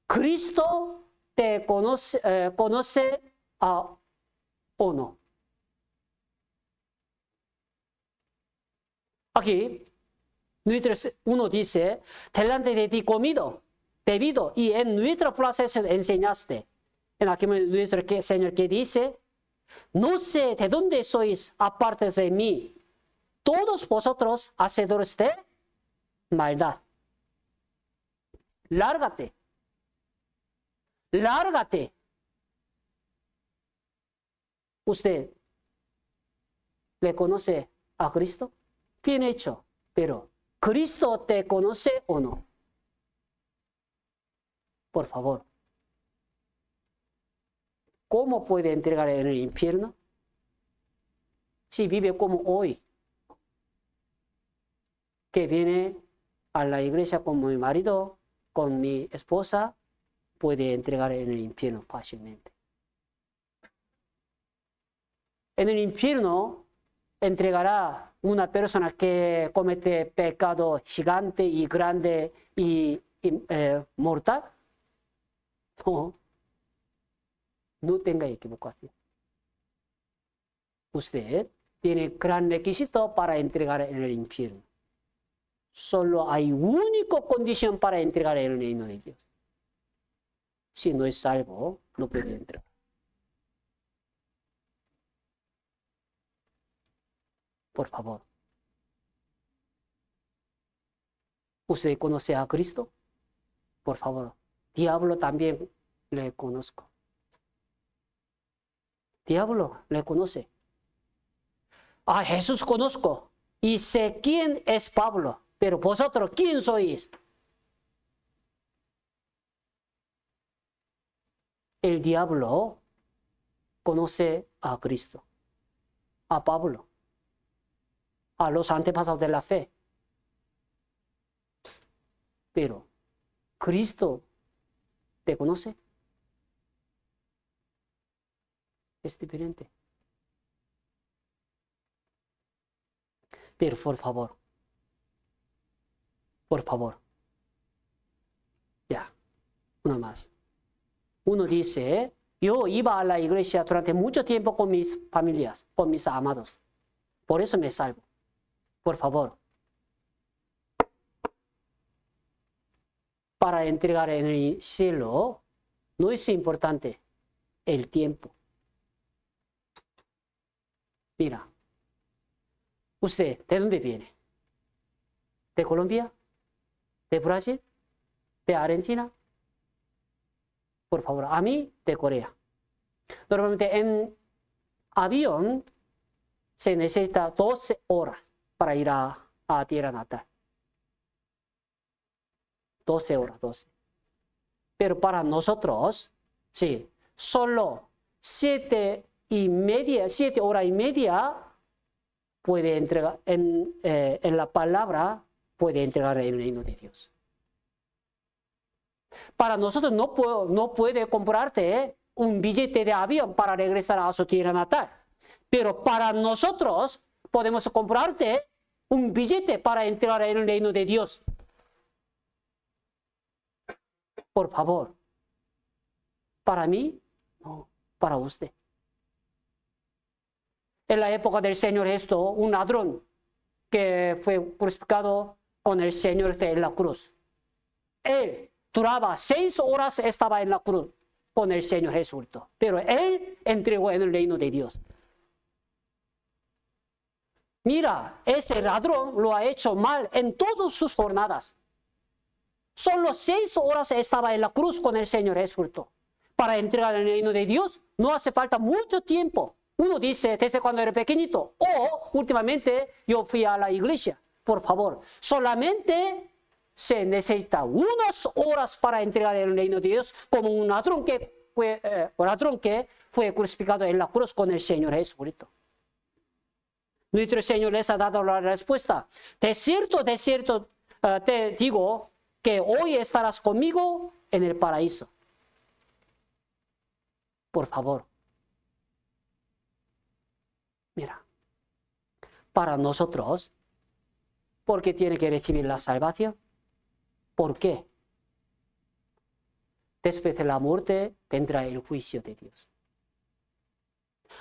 Speaker 3: Cristo te conoce o no. Aquí, uno dice, delante de ti comido, bebido, y en nuestra frase enseñaste. En aquí nuestro Señor que dice, no sé de dónde sois aparte de mí, todos vosotros hacedores de maldad. Lárgate. Lárgate. ¿Usted le conoce a Cristo? Bien hecho, pero ¿Cristo te conoce o no? Por favor. ¿Cómo puede entregar en el infierno? Si vive como hoy, que viene a la iglesia con mi marido, con mi esposa, puede entregar en el infierno fácilmente. En el infierno entregará una persona que comete pecado gigante y grande y mortal. No tenga equivocación. Usted tiene gran requisito para entregar en el infierno. Solo hay única condición para entregar en el reino de Dios. Si no es salvo, no puede entrar. Por favor. ¿Usted conoce a Cristo? Por favor. Diablo también le conozco. Diablo le conoce. A Jesús conozco y sé quién es Pablo, pero vosotros, ¿quién sois? El diablo conoce a Cristo, a Pablo, a los antepasados de la fe. Pero, ¿Cristo te conoce? Es diferente. Pero por favor, ya, una más. Uno dice, yo iba a la iglesia durante mucho tiempo con mis familias, con mis amados. Por eso me salvo. Por favor. Para entregar en el cielo, no es importante el tiempo. Mira, ¿usted de dónde viene? ¿De Colombia? ¿De Brasil? ¿De Argentina? Por favor, a mí de Corea. Normalmente en avión se necesita 12 horas para ir a tierra natal. 12 horas, 12. Pero para nosotros, sí, solo 7 horas y media puede entregar en la palabra, puede entregar el reino de Dios. Para nosotros no puede comprarte un billete de avión para regresar a su tierra natal. Pero para nosotros podemos comprarte un billete para entrar en el reino de Dios. Por favor. Para mí, no, para usted. En la época del Señor Jesucristo, un ladrón que fue crucificado con el Señor en la cruz. Él duraba 6 horas, estaba en la cruz con el Señor Jesucristo. Pero él entregó en el reino de Dios. Mira, ese ladrón lo ha hecho mal en todas sus jornadas. Solo 6 horas estaba en la cruz con el Señor Jesucristo. Para entregar el reino de Dios no hace falta mucho tiempo. Uno dice desde cuando era pequeñito o últimamente yo fui a la iglesia. Por favor, solamente se necesita unas horas para entregar el reino de Dios, como un ladrón que fue crucificado en la cruz con el Señor Jesucristo. Nuestro Señor les ha dado la respuesta. De cierto, te digo que hoy estarás conmigo en el paraíso. Por favor. Mira, para nosotros, ¿por qué tiene que recibir la salvación? ¿Por qué? Después de la muerte vendrá el juicio de Dios.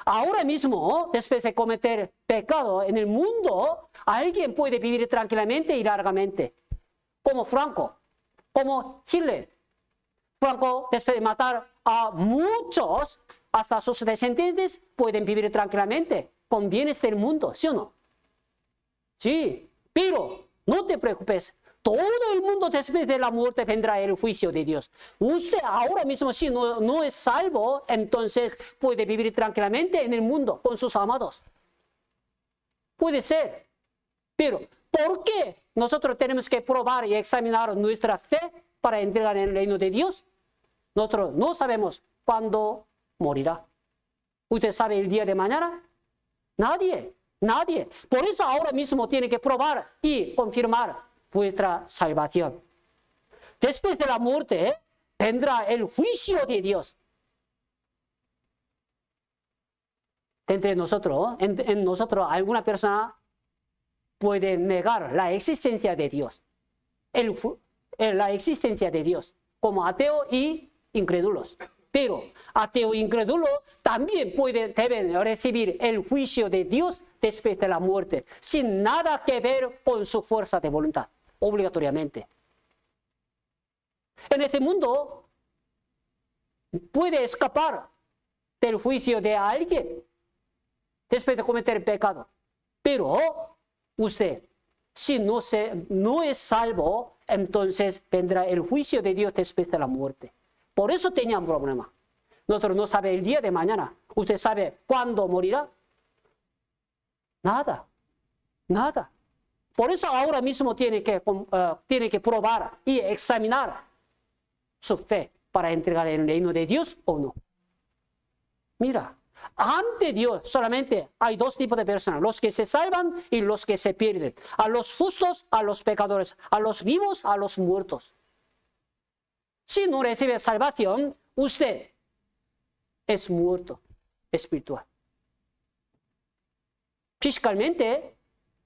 Speaker 3: Ahora mismo, después de cometer pecado en el mundo, alguien puede vivir tranquilamente y largamente. Como Franco, como Hitler. Franco, después de matar a muchos, hasta sus descendientes, pueden vivir tranquilamente con bienes del mundo, ¿sí o no? Sí, pero no te preocupes. Todo el mundo después de la muerte vendrá el juicio de Dios. Usted ahora mismo si no es salvo, entonces puede vivir tranquilamente en el mundo con sus amados. Puede ser. Pero, ¿por qué nosotros tenemos que probar y examinar nuestra fe para entregar en el reino de Dios? Nosotros no sabemos cuándo morirá. ¿Usted sabe el día de mañana? Nadie. Por eso ahora mismo tiene que probar y confirmar vuestra salvación. Después de la muerte vendrá el juicio de Dios. Entre nosotros, en nosotros alguna persona puede negar la existencia de Dios. La existencia de Dios como ateo y incrédulos. Pero ateo e incrédulo también deben recibir el juicio de Dios después de la muerte, sin nada que ver con su fuerza de voluntad, obligatoriamente. En este mundo puede escapar del juicio de alguien después de cometer pecado, pero usted, si no es salvo, entonces vendrá el juicio de Dios después de la muerte. Por eso tenía un problema. Nosotros no sabemos el día de mañana. ¿Usted sabe cuándo morirá? Nada. Por eso ahora mismo tiene que probar y examinar su fe para entregar el reino de Dios o no. Mira, ante Dios solamente hay dos tipos de personas, los que se salvan y los que se pierden. A los justos, a los pecadores, a los vivos, a los muertos. Si no recibe salvación, usted es muerto espiritual. Físicamente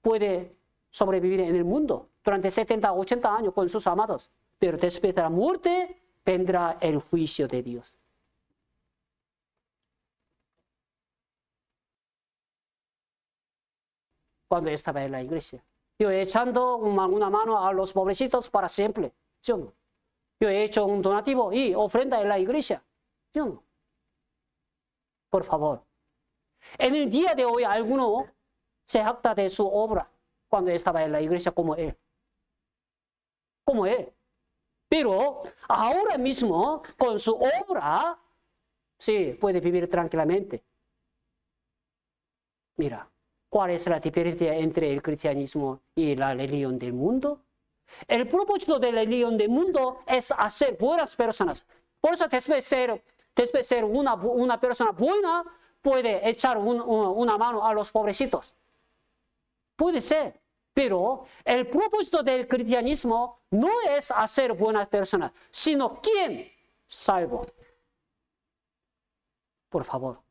Speaker 3: puede sobrevivir en el mundo durante 70 o 80 años con sus amados, pero después de la muerte vendrá el juicio de Dios. Cuando estaba en la iglesia, yo echando una mano a los pobrecitos para siempre, ¿sí o no? Yo he hecho un donativo y ofrenda en la iglesia, ¿sí o no? Por favor. En el día de hoy, alguno se jacta de su obra cuando estaba en la iglesia como él. Pero ahora mismo, con su obra, sí, puede vivir tranquilamente. Mira, ¿cuál es la diferencia entre el cristianismo y la religión del mundo? El propósito de la religión del mundo es hacer buenas personas. Por eso después de ser una persona buena, puede echar una mano a los pobrecitos. Puede ser. Pero el propósito del cristianismo no es hacer buenas personas, sino ¿quién? Salvo. Por favor.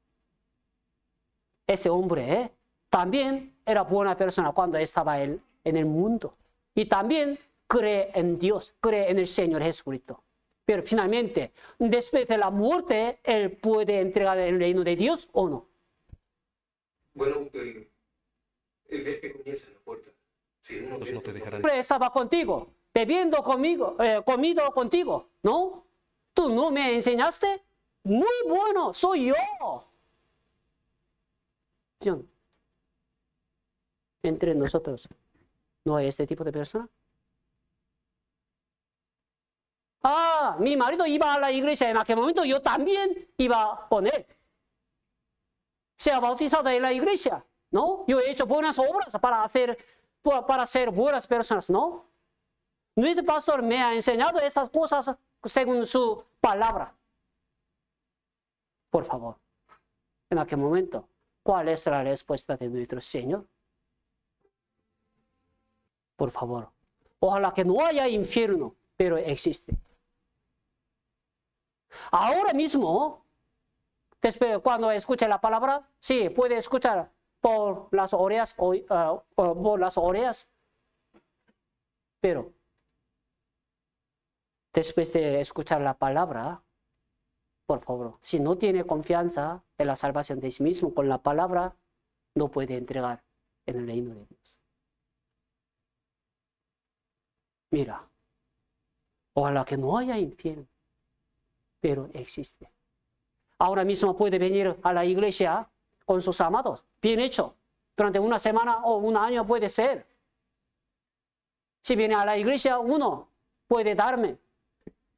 Speaker 3: Ese hombre también era buena persona cuando estaba él en el mundo. Y también cree en Dios, cree en el Señor Jesucristo. Pero finalmente, después de la muerte, él puede entregar el reino de Dios o no.
Speaker 5: Bueno, el viaje comienza en la puerta. Si uno no te dejarán.
Speaker 3: Estaba contigo, bebiendo conmigo, comido contigo, ¿no? ¿Tú no me enseñaste? Muy bueno, soy yo. Entre nosotros, ¿no hay este tipo de persona? Mi marido iba a la iglesia, en aquel momento yo también iba con él. Se ha bautizado en la iglesia, ¿no? Yo he hecho buenas obras para ser buenas personas, ¿no? Nuestro pastor me ha enseñado estas cosas según su palabra. Por favor, en aquel momento, ¿cuál es la respuesta de nuestro Señor? Por favor, ojalá que no haya infierno, pero existe. Ahora mismo, después, cuando escuche la palabra, sí, puede escuchar por las orejas, pero después de escuchar la palabra, por favor, si no tiene confianza en la salvación de sí mismo con la palabra, no puede entregar en el reino de Dios. Mira, ojalá que no haya infierno, pero existe. Ahora mismo puede venir a la iglesia con sus amados, bien hecho, durante una semana o un año puede ser. Si viene a la iglesia, uno puede darme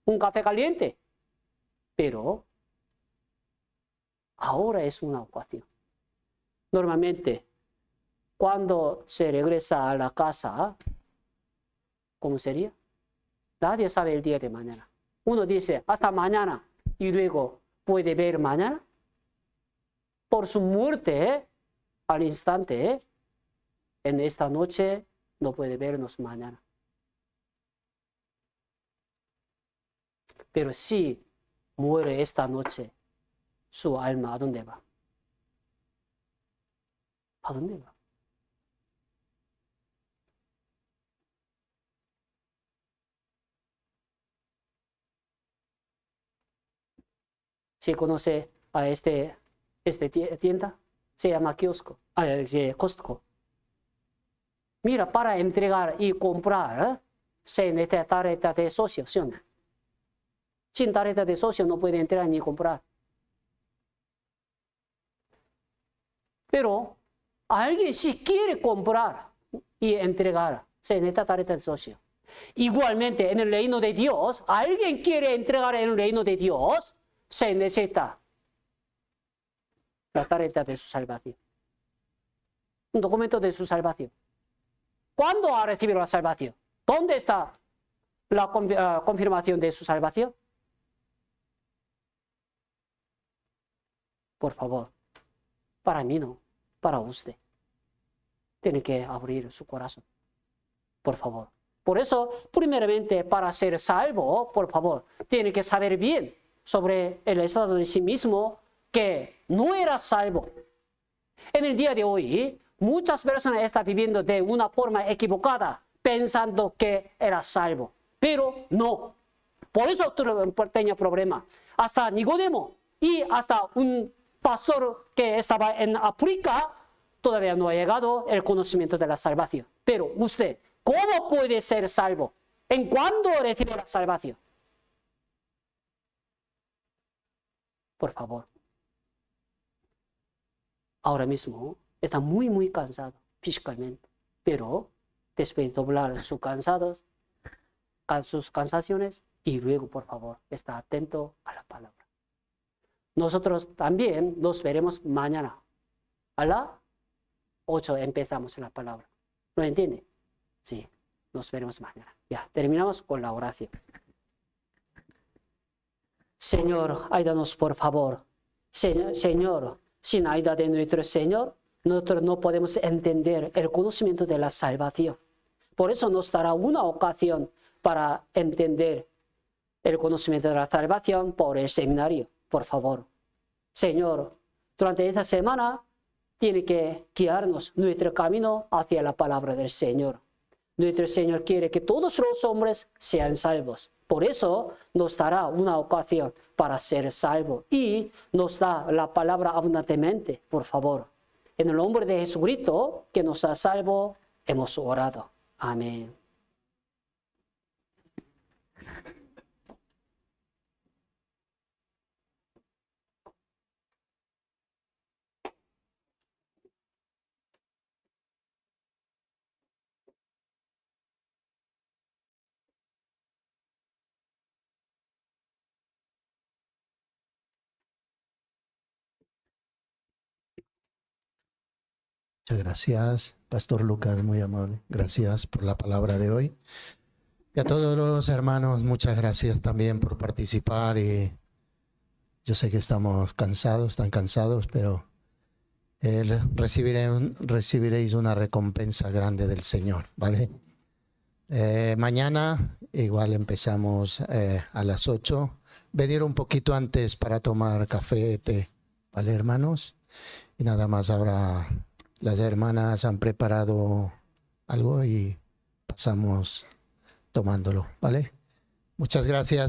Speaker 3: un café caliente, pero ahora es una ocasión. Normalmente, cuando se regresa a la casa, ¿cómo sería? Nadie sabe el día de mañana. Uno dice, hasta mañana, y luego puede ver mañana. Por su muerte, al instante, en esta noche, no puede vernos mañana. Pero si muere esta noche, su alma, ¿a dónde va? ¿A dónde va? ¿Se conoce a este tienda? Se llama kiosco, Costco. Mira, para entregar y comprar, se necesita tarjeta de socio, ¿sí o no? Sin tarjeta de socio no puede entrar ni comprar. Pero alguien si quiere comprar y entregar, se necesita tarjeta de socio. Igualmente, en el reino de Dios, alguien quiere entregar en el reino de Dios, se necesita la tarjeta de su salvación. Un documento de su salvación. ¿Cuándo ha recibido la salvación? ¿Dónde está la confirmación de su salvación? Por favor, para mí no, para usted. Tiene que abrir su corazón. Por favor. Por eso, primeramente, para ser salvo, por favor, tiene que saber bien sobre el estado de sí mismo que no era salvo. En el día de hoy, muchas personas están viviendo de una forma equivocada, pensando que era salvo, pero no. Por eso tenía problema. Hasta Nicodemo y hasta un pastor que estaba en África, todavía no ha llegado el conocimiento de la salvación. Pero usted, ¿cómo puede ser salvo? ¿En cuándo recibe la salvación? Por favor. Ahora mismo está muy cansado físicamente, pero después de doblar sus cansados, sus cansaciones, y luego, por favor, está atento a la palabra. Nosotros también nos veremos mañana. A las 8 empezamos la palabra. ¿Lo entiende? Sí, nos veremos mañana. Ya, terminamos con la oración. Señor, ayúdanos por favor. Señor, sin ayuda de nuestro Señor, nosotros no podemos entender el conocimiento de la salvación. Por eso nos dará una ocasión para entender el conocimiento de la salvación por el seminario, por favor. Señor, durante esta semana tiene que guiarnos nuestro camino hacia la palabra del Señor. Nuestro Señor quiere que todos los hombres sean salvos. Por eso nos dará una ocasión para ser salvos y nos da la palabra abundantemente, por favor. En el nombre de Jesucristo, que nos ha salvo, hemos orado. Amén.
Speaker 2: Muchas gracias, Pastor Lucas, muy amable. Gracias por la palabra de hoy. Y a todos los hermanos, muchas gracias también por participar. Y yo sé que estamos cansados, están cansados, pero recibiréis una recompensa grande del Señor, ¿vale? Mañana igual empezamos a las 8. Venir un poquito antes para tomar café, té, ¿vale, hermanos? Y nada más ahora las hermanas han preparado algo y pasamos tomándolo, ¿vale? Muchas gracias.